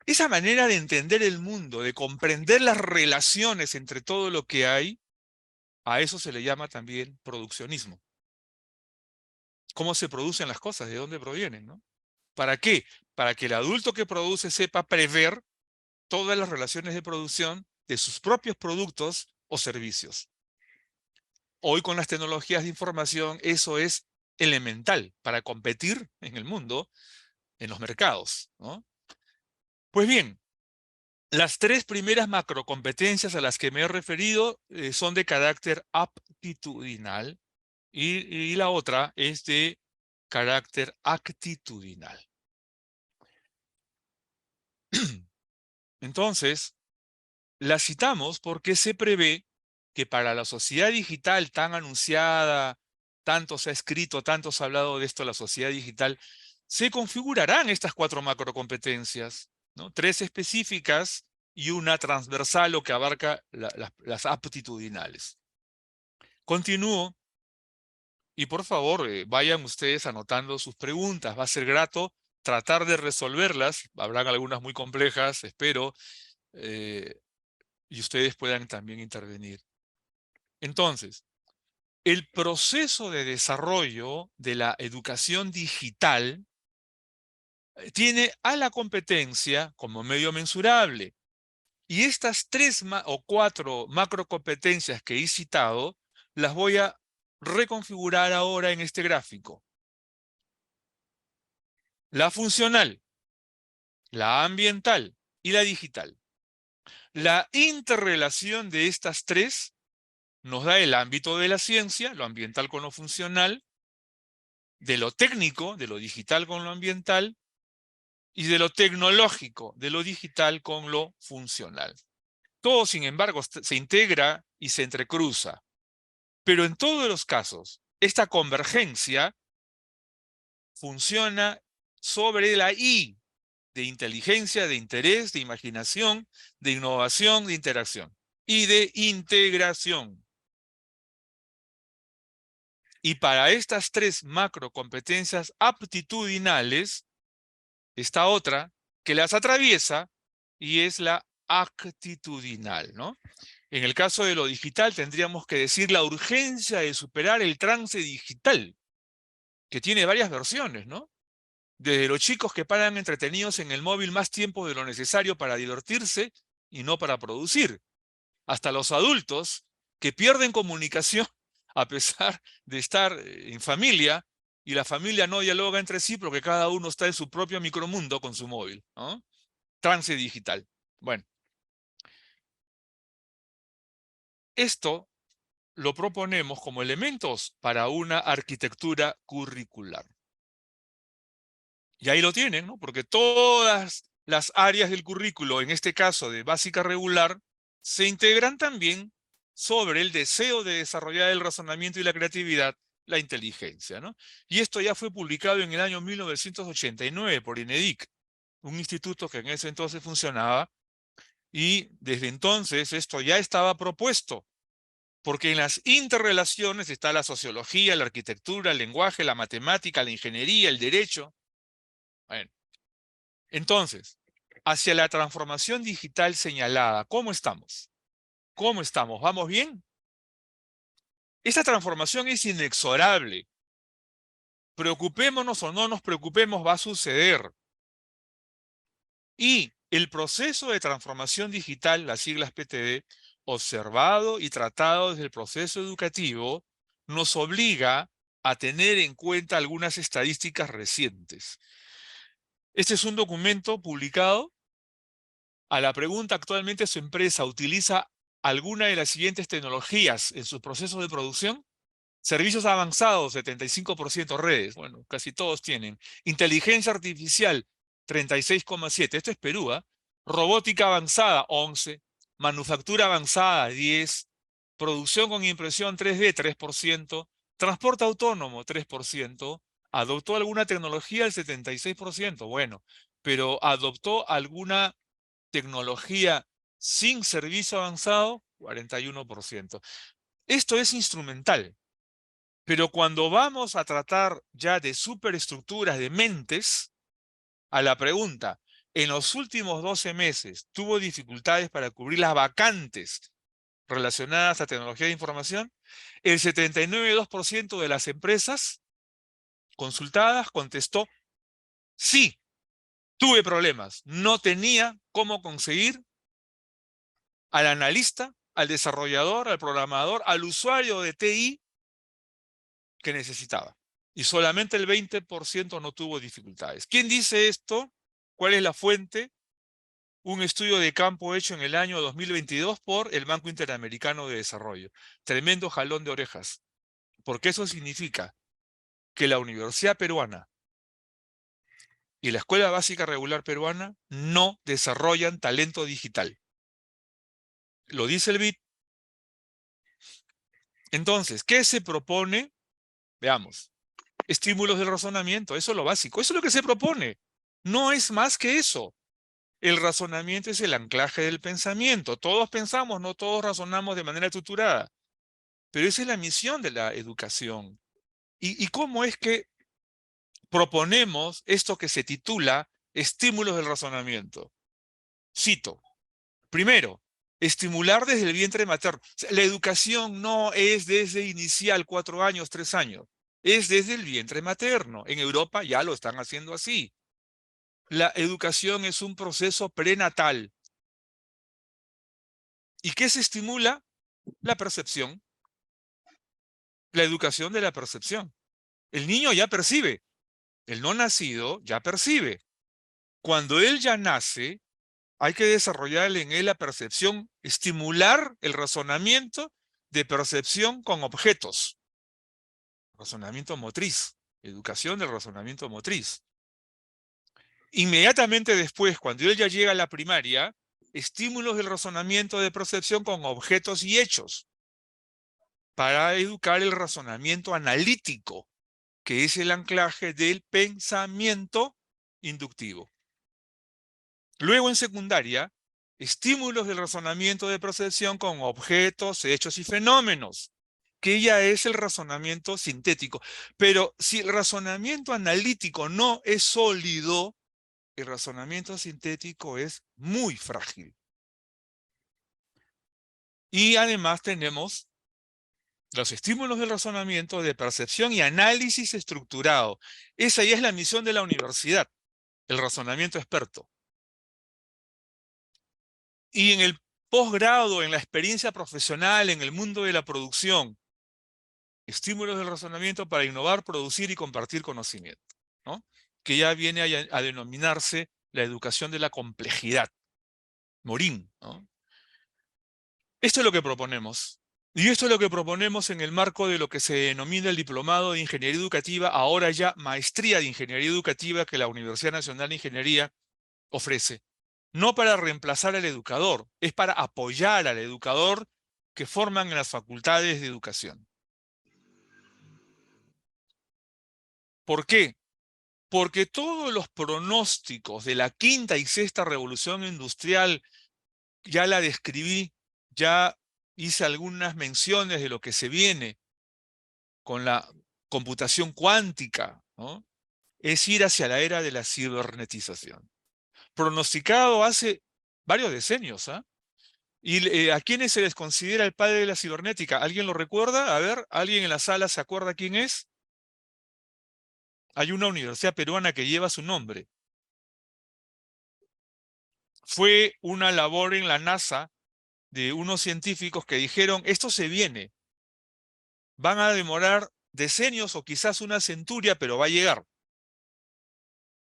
Esa manera de entender el mundo, de comprender las relaciones entre todo lo que hay, a eso se le llama también produccionismo. ¿Cómo se producen las cosas? ¿De dónde provienen? ¿No? ¿Para qué? Para que el adulto que produce sepa prever todas las relaciones de producción de sus propios productos o servicios. Hoy con las tecnologías de información eso es elemental para competir en el mundo, en los mercados, ¿no? Pues bien, las tres primeras macrocompetencias a las que me he referido son de carácter aptitudinal y la otra es de carácter actitudinal. Entonces, la citamos porque se prevé que para la sociedad digital tan anunciada tanto se ha escrito, tanto se ha hablado de esto en la sociedad digital, se configurarán estas 4 macrocompetencias, ¿no? 3 específicas y una transversal o que abarca las aptitudinales. Continúo y por favor vayan ustedes anotando sus preguntas. Va a ser grato tratar de resolverlas. Habrán algunas muy complejas, espero, y ustedes puedan también intervenir. Entonces, el proceso de desarrollo de la educación digital tiene a la competencia como medio mensurable. Y estas 3 o 4 macrocompetencias que he citado, las voy a reconfigurar ahora en este gráfico. La funcional, la ambiental y la digital. La interrelación de estas 3 nos da el ámbito de la ciencia, lo ambiental con lo funcional, de lo técnico, de lo digital con lo ambiental, y de lo tecnológico, de lo digital con lo funcional. Todo, sin embargo, se integra y se entrecruza. Pero en todos los casos, esta convergencia funciona sobre la I de inteligencia, de interés, de imaginación, de innovación, de interacción y de integración. Y para estas 3 macrocompetencias aptitudinales, está otra que las atraviesa y es la actitudinal, ¿no? En el caso de lo digital tendríamos que decir la urgencia de superar el trance digital, que tiene varias versiones, ¿no? Desde los chicos que paran entretenidos en el móvil más tiempo de lo necesario para divertirse y no para producir, hasta los adultos que pierden comunicación a pesar de estar en familia y la familia no dialoga entre sí porque cada uno está en su propio micromundo con su móvil, ¿no? Trance digital. Bueno, esto lo proponemos como elementos para una arquitectura curricular. Y ahí lo tienen, ¿no? Porque todas las áreas del currículo, en este caso de básica regular, se integran también sobre el deseo de desarrollar el razonamiento y la creatividad, la inteligencia, ¿no? Y esto ya fue publicado en el año 1989 por INEDIC, un instituto que en ese entonces funcionaba, y desde entonces esto ya estaba propuesto, porque en las interrelaciones está la sociología, la arquitectura, el lenguaje, la matemática, la ingeniería, el derecho. Bueno, entonces, hacia la transformación digital señalada, ¿cómo estamos? ¿Cómo estamos? ¿Vamos bien? Esta transformación es inexorable. Preocupémonos o no nos preocupemos, va a suceder. Y el proceso de transformación digital, las siglas PTD, observado y tratado desde el proceso educativo, nos obliga a tener en cuenta algunas estadísticas recientes. Este es un documento publicado. A la pregunta, ¿actualmente su empresa utiliza alguna de las siguientes tecnologías en sus procesos de producción? Servicios avanzados, 75%, redes, bueno, casi todos tienen. Inteligencia artificial, 36,7%, esto es Perú, ¿eh? Robótica avanzada, 11%. Manufactura avanzada, 10%. Producción con impresión 3D, 3%. Transporte autónomo, 3%. ¿Adoptó alguna tecnología? El 76%, bueno, pero ¿adoptó alguna tecnología sin servicio avanzado? 41%. Esto es instrumental. Pero cuando vamos a tratar ya de superestructuras de mentes, a la pregunta, en los últimos 12 meses, ¿tuvo dificultades para cubrir las vacantes relacionadas a tecnología de información? El 79,2% de las empresas consultadas contestó, sí, tuve problemas, no tenía cómo conseguir al analista, al desarrollador, al programador, al usuario de TI que necesitaba. Y solamente el 20% no tuvo dificultades. ¿Quién dice esto? ¿Cuál es la fuente? Un estudio de campo hecho en el año 2022 por el Banco Interamericano de Desarrollo. Tremendo jalón de orejas. Porque eso significa que la Universidad Peruana y la Escuela Básica Regular Peruana no desarrollan talento digital. Lo dice el BID. Entonces, ¿qué se propone Veamos. Estímulos del razonamiento, eso es lo básico, eso es lo que se propone. No es más que eso. El razonamiento es el anclaje del pensamiento. Todos pensamos, no todos razonamos de manera estructurada. Pero esa es la misión de la educación. ¿Y cómo es que proponemos esto que se titula estímulos del razonamiento? Cito. Primero, estimular desde el vientre materno. O sea, la educación no es desde inicial, 4 años, 3 años. Es desde el vientre materno. En Europa ya lo están haciendo así. La educación es un proceso prenatal. ¿Y qué se estimula? La percepción. La educación de la percepción. El niño ya percibe. El no nacido ya percibe. Cuando él ya nace, hay que desarrollar en él la percepción, estimular el razonamiento de percepción con objetos. Razonamiento motriz. Educación del razonamiento motriz. Inmediatamente después, cuando él ya llega a la primaria, estímulos del razonamiento de percepción con objetos y hechos, para educar el razonamiento analítico, que es el anclaje del pensamiento inductivo. Luego en secundaria, estímulos del razonamiento de percepción con objetos, hechos y fenómenos, que ya es el razonamiento sintético. Pero si el razonamiento analítico no es sólido, el razonamiento sintético es muy frágil. Y además tenemos los estímulos del razonamiento de percepción y análisis estructurado. Esa ya es la misión de la universidad, el razonamiento experto. Y en el posgrado, en la experiencia profesional, en el mundo de la producción, estímulos del razonamiento para innovar, producir y compartir conocimiento, ¿no? Que ya viene a denominarse la educación de la complejidad. Morín, ¿no? Esto es lo que proponemos. Y esto es lo que proponemos en el marco de lo que se denomina el Diplomado de Ingeniería Educativa, ahora ya Maestría de Ingeniería Educativa, que la Universidad Nacional de Ingeniería ofrece. No para reemplazar al educador, es para apoyar al educador que forman en las facultades de educación. ¿Por qué? Porque todos los pronósticos de la quinta y sexta revolución industrial, ya la describí, ya hice algunas menciones de lo que se viene con la computación cuántica, ¿no? Es ir hacia la era de la cibernetización. Pronosticado hace varios decenios, ¿ah? ¿Y a quiénes se les considera el padre de la cibernética? ¿Alguien lo recuerda? A ver, ¿alguien en la sala se acuerda quién es? Hay una universidad peruana que lleva su nombre. Fue una labor en la NASA de unos científicos que dijeron, esto se viene. Van a demorar decenios o quizás una centuria, pero va a llegar.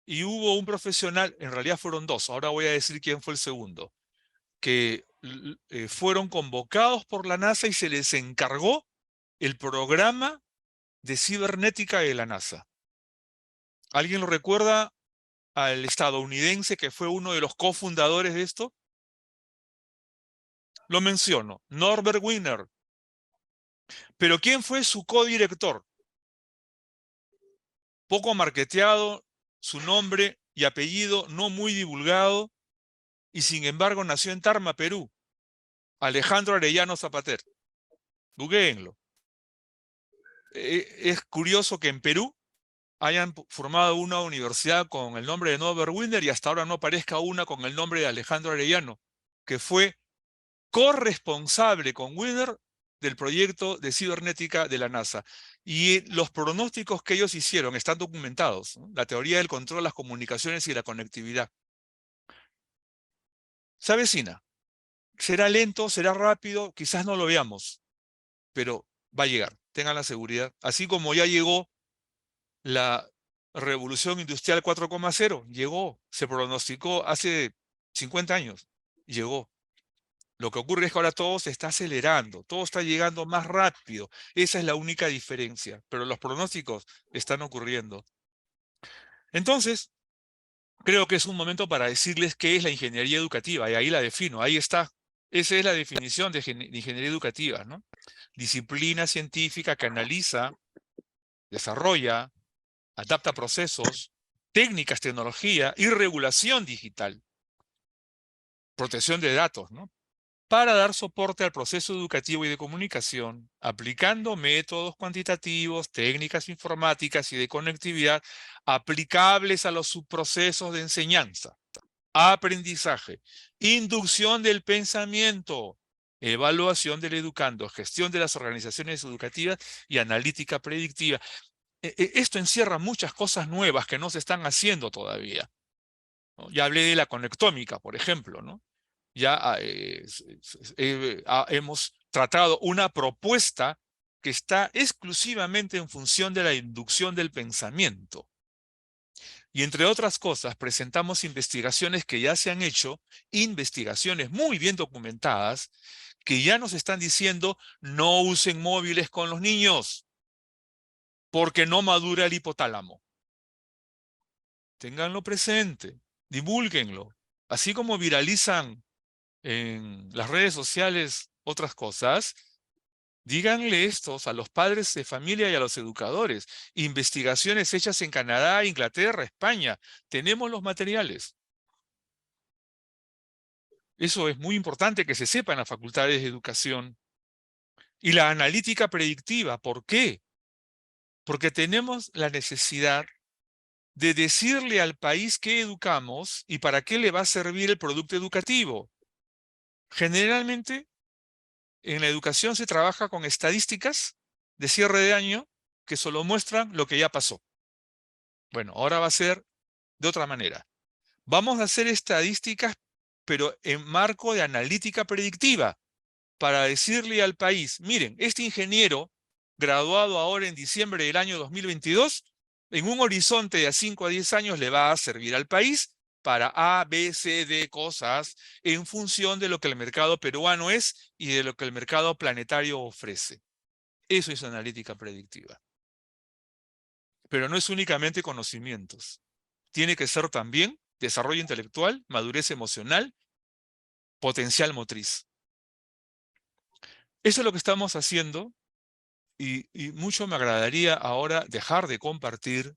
Y hubo un profesional, en realidad fueron dos, ahora voy a decir quién fue el segundo, que fueron convocados por la NASA y se les encargó el programa de cibernética de la NASA. ¿Alguien lo recuerda al estadounidense que fue uno de los cofundadores de esto? Lo menciono, Norbert Wiener. Pero ¿quién fue su codirector? Poco marketeado, su nombre y apellido no muy divulgado, y sin embargo nació en Tarma, Perú. Alejandro Arellano Zapater. Googleenlo. Es curioso que en Perú hayan formado una universidad con el nombre de Norbert Wiener y hasta ahora no aparezca una con el nombre de Alejandro Arellano, que fue corresponsable con Wiener del proyecto de cibernética de la NASA. Y los pronósticos que ellos hicieron están documentados, ¿no? La teoría del control, las comunicaciones y la conectividad. Se avecina. Será lento, será rápido, quizás no lo veamos, pero va a llegar, tengan la seguridad. Así como ya llegó la revolución industrial 4,0, llegó, se pronosticó hace 50 años, llegó. Lo que ocurre es que ahora todo se está acelerando, todo está llegando más rápido. Esa es la única diferencia, pero los pronósticos están ocurriendo. Entonces, creo que es un momento para decirles qué es la ingeniería educativa, y ahí la defino, ahí está. Esa es la definición de ingeniería educativa, ¿no? Disciplina científica que analiza desarrolla, adapta procesos, técnicas, tecnología y regulación digital, protección de datos, ¿no? Para dar soporte al proceso educativo y de comunicación, aplicando métodos cuantitativos, técnicas informáticas y de conectividad aplicables a los subprocesos de enseñanza, aprendizaje, inducción del pensamiento, evaluación del educando, gestión de las organizaciones educativas y analítica predictiva. Esto encierra muchas cosas nuevas que no se están haciendo todavía, ¿no? Ya hablé de la conectómica, por ejemplo, ¿no? Ya hemos tratado una propuesta que está exclusivamente en función de la inducción del pensamiento. Y entre otras cosas, presentamos investigaciones que ya se han hecho, investigaciones muy bien documentadas, que ya nos están diciendo no usen móviles con los niños, porque no madura el hipotálamo. Ténganlo presente, divúlguenlo. Así como viralizan en las redes sociales otras cosas, díganle estos a los padres de familia y a los educadores. Investigaciones hechas en Canadá, Inglaterra, España. Tenemos los materiales. Eso es muy importante que se sepa en las facultades de educación. Y la analítica predictiva, ¿por qué? Porque tenemos la necesidad de decirle al país qué educamos y para qué le va a servir el producto educativo. Generalmente, en la educación se trabaja con estadísticas de cierre de año que solo muestran lo que ya pasó. Bueno, ahora va a ser de otra manera. Vamos a hacer estadísticas, pero en marco de analítica predictiva, para decirle al país, miren, este ingeniero, graduado ahora en diciembre del año 2022, en un horizonte de 5 a 10 años le va a servir al país para A, B, C, D cosas en función de lo que el mercado peruano es y de lo que el mercado planetario ofrece. Eso es analítica predictiva. Pero no es únicamente conocimientos. Tiene que ser también desarrollo intelectual, madurez emocional, potencial motriz. Eso es lo que estamos haciendo y mucho me agradaría ahora dejar de compartir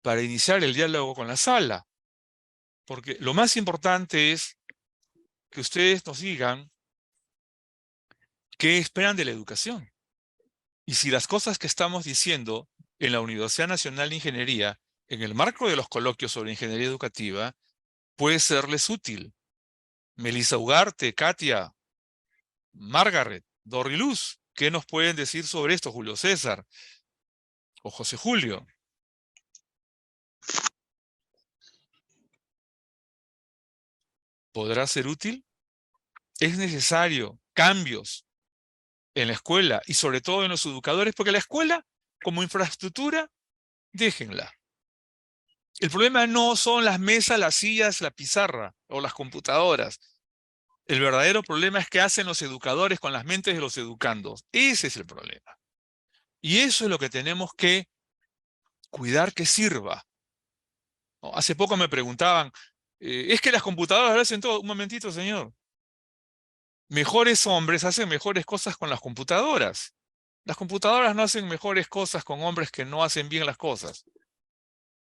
para iniciar el diálogo con la sala. Porque lo más importante es que ustedes nos digan qué esperan de la educación. Y si las cosas que estamos diciendo en la Universidad Nacional de Ingeniería, en el marco de los coloquios sobre ingeniería educativa, puede serles útil. Melissa Ugarte, Katia, Margaret, Doriluz, ¿qué nos pueden decir sobre esto? Julio César o José Julio. ¿Podrá ser útil? Es necesario cambios en la escuela y sobre todo en los educadores, porque la escuela, como infraestructura, déjenla. El problema no son las mesas, las sillas, la pizarra o las computadoras. El verdadero problema es qué hacen los educadores con las mentes de los educandos. Ese es el problema. Y eso es lo que tenemos que cuidar que sirva. ¿No? Hace poco me preguntaban, es que las computadoras lo hacen todo. Un momentito, señor. Mejores hombres hacen mejores cosas con las computadoras. Las computadoras no hacen mejores cosas con hombres que no hacen bien las cosas.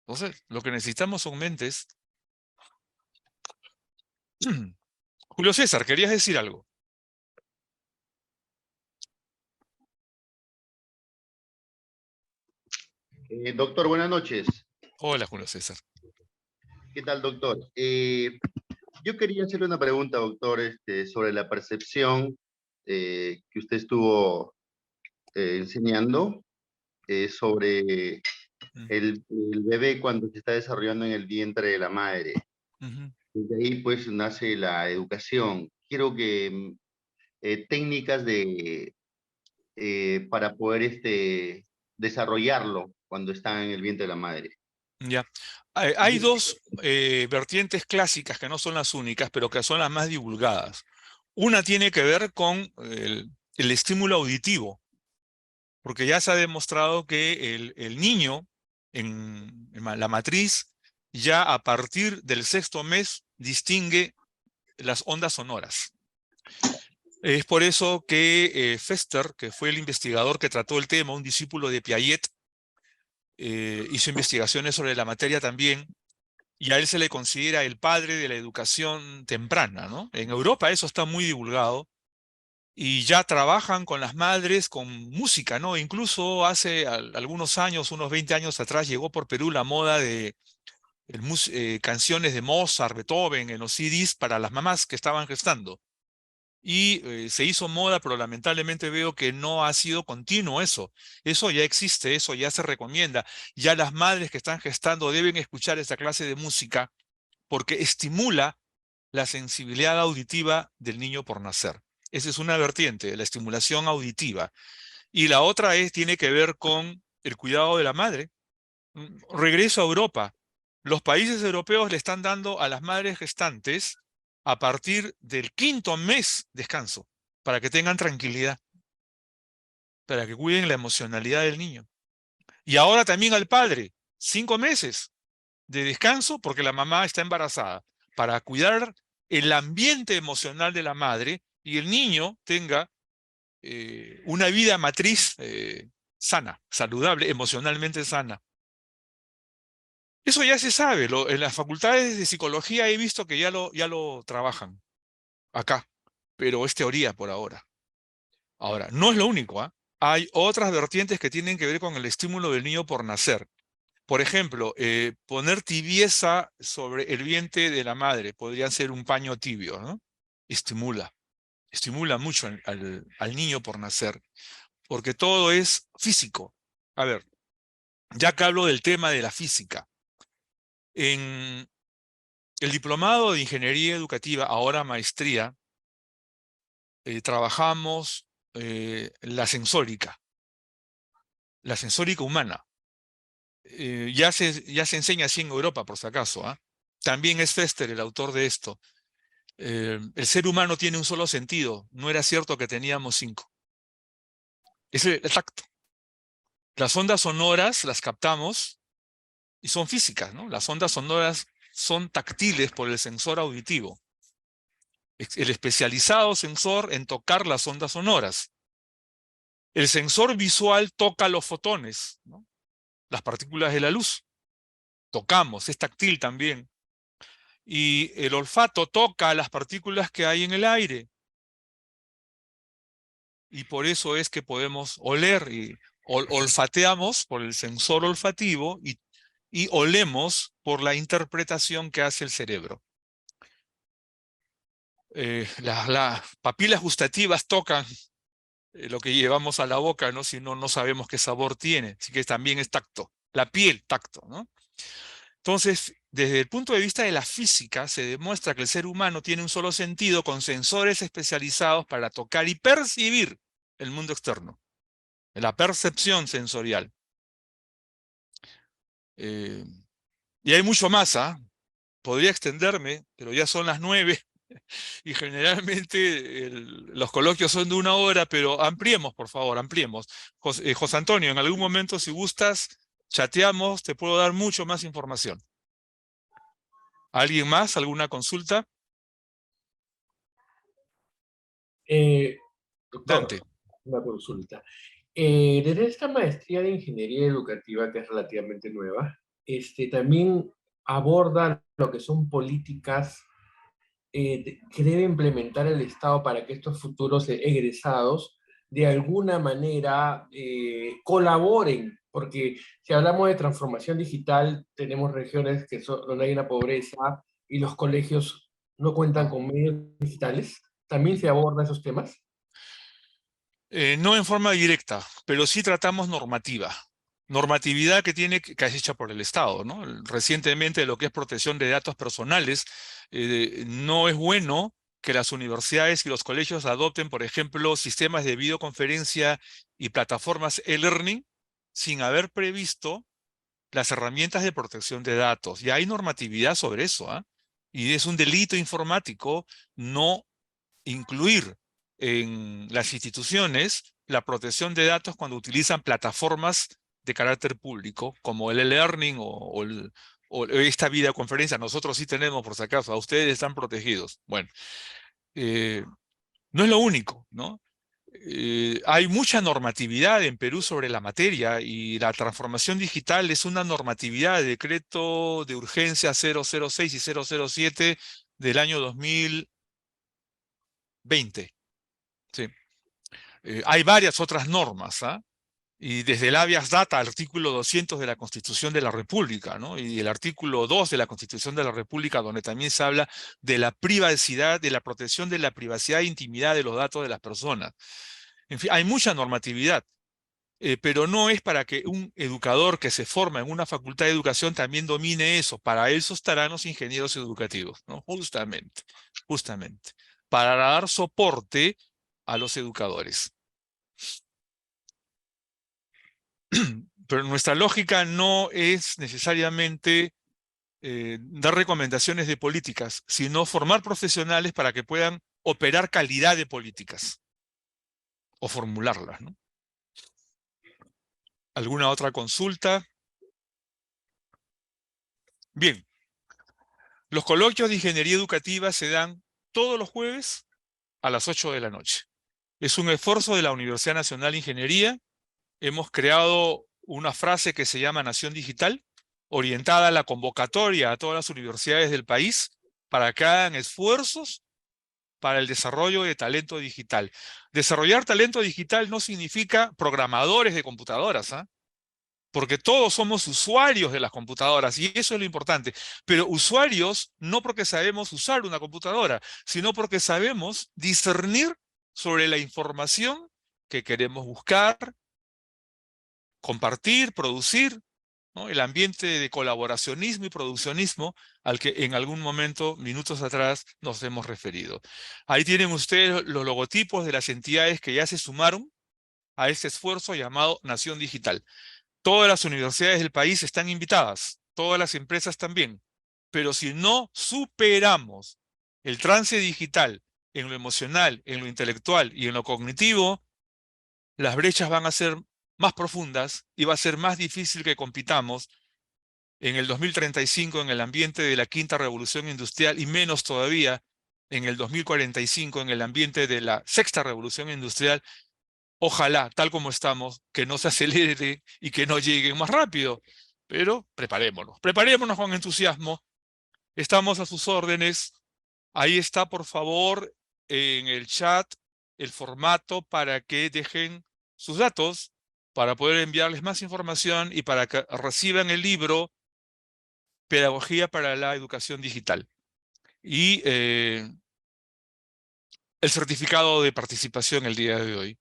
Entonces, lo que necesitamos son mentes. Julio César, ¿querías decir algo? Doctor, buenas noches. Hola, Julio César. ¿Qué tal, doctor? Yo quería hacerle una pregunta, doctor, sobre la percepción que usted estuvo enseñando sobre el bebé cuando se está desarrollando en el vientre de la madre. Desde ahí, pues, nace la educación. Quiero que técnicas para poder desarrollarlo cuando está en el vientre de la madre. Ya. Hay dos vertientes clásicas que no son las únicas, pero que son las más divulgadas. Una tiene que ver con el estímulo auditivo, porque ya se ha demostrado que el niño en la matriz ya a partir del 6º mes distingue las ondas sonoras. Es por eso que Fester, que fue el investigador que trató el tema, un discípulo de Piaget, hizo investigaciones sobre la materia también, y a él se le considera el padre de la educación temprana, ¿no? En Europa eso está muy divulgado, y ya trabajan con las madres con música, ¿no? Incluso hace algunos años, unos 20 años atrás, llegó por Perú la moda de canciones de Mozart, Beethoven en los CDs para las mamás que estaban gestando. Y se hizo moda, pero lamentablemente veo que no ha sido continuo eso. Eso ya existe, eso ya se recomienda. Ya las madres que están gestando deben escuchar esta clase de música porque estimula la sensibilidad auditiva del niño por nacer. Esa es una vertiente, la estimulación auditiva. Y la otra tiene que ver con el cuidado de la madre. Regreso a Europa. Los países europeos le están dando a las madres gestantes a partir del 5.º mes descanso, para que tengan tranquilidad, para que cuiden la emocionalidad del niño. Y ahora también al padre, 5 meses de descanso porque la mamá está embarazada, para cuidar el ambiente emocional de la madre y el niño tenga una vida matriz sana, saludable, emocionalmente sana. Eso ya se sabe, en las facultades de psicología he visto que ya lo trabajan acá, pero es teoría por ahora. Ahora, no es lo único, ¿ah? Hay otras vertientes que tienen que ver con el estímulo del niño por nacer. Por ejemplo, poner tibieza sobre el vientre de la madre, podría ser un paño tibio, ¿no? Estimula mucho al niño por nacer, porque todo es físico. A ver, ya que hablo del tema de la física, en el diplomado de Ingeniería Educativa, ahora maestría, trabajamos la sensórica humana. Ya se enseña así en Europa, por si acaso, ¿ah? También es Fester el autor de esto. El ser humano tiene un solo sentido, no era cierto que teníamos 5. Es el tacto. Las ondas sonoras las captamos y son físicas, ¿no? Las ondas sonoras son táctiles por el sensor auditivo. El especializado sensor en tocar las ondas sonoras. El sensor visual toca los fotones, ¿no? Las partículas de la luz. Tocamos, es táctil también. Y el olfato toca las partículas que hay en el aire. Y por eso es que podemos oler y olfateamos por el sensor olfativo y olemos por la interpretación que hace el cerebro. Las papilas gustativas tocan lo que llevamos a la boca, ¿no? Si no, no sabemos qué sabor tiene. Así que también es tacto. La piel, tacto, ¿no? Entonces, desde el punto de vista de la física, se demuestra que el ser humano tiene un solo sentido con sensores especializados para tocar y percibir el mundo externo. La percepción sensorial. Y hay mucho más, ¿ah? Podría extenderme, pero ya son las 9 y generalmente los coloquios son de 1 hora, pero ampliemos, por favor, ampliemos. José Antonio, en algún momento, si gustas, chateamos, te puedo dar mucho más información. ¿Alguien más? ¿Alguna consulta? Doctor, Dante. una consulta. Desde esta maestría de Ingeniería Educativa, que es relativamente nueva, también aborda lo que son políticas que debe implementar el Estado para que estos futuros egresados de alguna manera colaboren, porque si hablamos de transformación digital, tenemos regiones donde hay una pobreza y los colegios no cuentan con medios digitales. ¿También se aborda esos temas? No en forma directa, pero sí tratamos normativa. Normatividad que es hecha por el Estado, ¿no? Recientemente lo que es protección de datos personales, no es bueno que las universidades y los colegios adopten, por ejemplo, sistemas de videoconferencia y plataformas e-learning sin haber previsto las herramientas de protección de datos. Ya hay normatividad sobre eso, ¿ah? Y es un delito informático no incluir en las instituciones la protección de datos cuando utilizan plataformas de carácter público, como el e-learning o esta videoconferencia. Nosotros sí tenemos, por si acaso, a ustedes están protegidos. Bueno, no es lo único, ¿no? Hay mucha normatividad en Perú sobre la materia y la transformación digital es una normatividad de decreto de urgencia 006 y 007 del año 2020. Sí. Hay varias otras normas, ¿ah? Y desde el habeas data, artículo 200 de la Constitución de la República, ¿no? Y el artículo 2 de la Constitución de la República, donde también se habla de la privacidad, de la protección de la privacidad e intimidad de los datos de las personas. En fin, hay mucha normatividad, pero no es para que un educador que se forma en una facultad de educación también domine eso. Para eso estarán los ingenieros educativos, ¿no? Justamente, para dar soporte a los educadores. Pero nuestra lógica no es necesariamente dar recomendaciones de políticas, sino formar profesionales para que puedan operar calidad de políticas o formularlas, ¿no? ¿Alguna otra consulta? Bien, los coloquios de ingeniería educativa se dan todos los jueves a las 8 de la noche. Es un esfuerzo de la Universidad Nacional de Ingeniería. Hemos creado una frase que se llama Nación Digital, orientada a la convocatoria a todas las universidades del país para que hagan esfuerzos para el desarrollo de talento digital. Desarrollar talento digital no significa programadores de computadoras, ¿ah? Porque todos somos usuarios de las computadoras y eso es lo importante. Pero usuarios no porque sabemos usar una computadora, sino porque sabemos discernir sobre la información que queremos buscar, compartir, producir, ¿no? El ambiente de colaboracionismo y produccionismo al que en algún momento, minutos atrás, nos hemos referido. Ahí tienen ustedes los logotipos de las entidades que ya se sumaron a este esfuerzo llamado Nación Digital. Todas las universidades del país están invitadas, todas las empresas también. Pero si no superamos el trance digital en lo emocional, en lo intelectual y en lo cognitivo, las brechas van a ser más profundas y va a ser más difícil que compitamos en el 2035 en el ambiente de la quinta revolución industrial y menos todavía en el 2045 en el ambiente de la sexta revolución industrial. Ojalá, tal como estamos, que no se acelere y que no lleguen más rápido. Pero preparémonos con entusiasmo. Estamos a sus órdenes. Ahí está, por favor, en el chat el formato para que dejen sus datos, para poder enviarles más información y para que reciban el libro Pedagogía para la Educación Digital. Y el certificado de participación el día de hoy.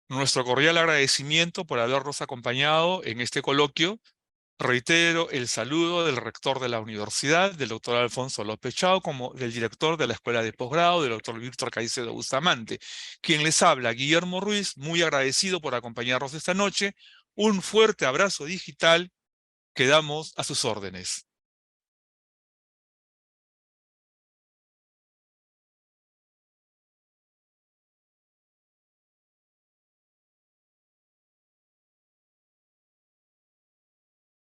Nuestro cordial agradecimiento por habernos acompañado en este coloquio. Reitero el saludo del rector de la universidad, del doctor Alfonso López Chao, como del director de la Escuela de Posgrado, del doctor Víctor Caicedo Bustamante. Quien les habla, Guillermo Ruiz, muy agradecido por acompañarnos esta noche. Un fuerte abrazo digital, quedamos a sus órdenes.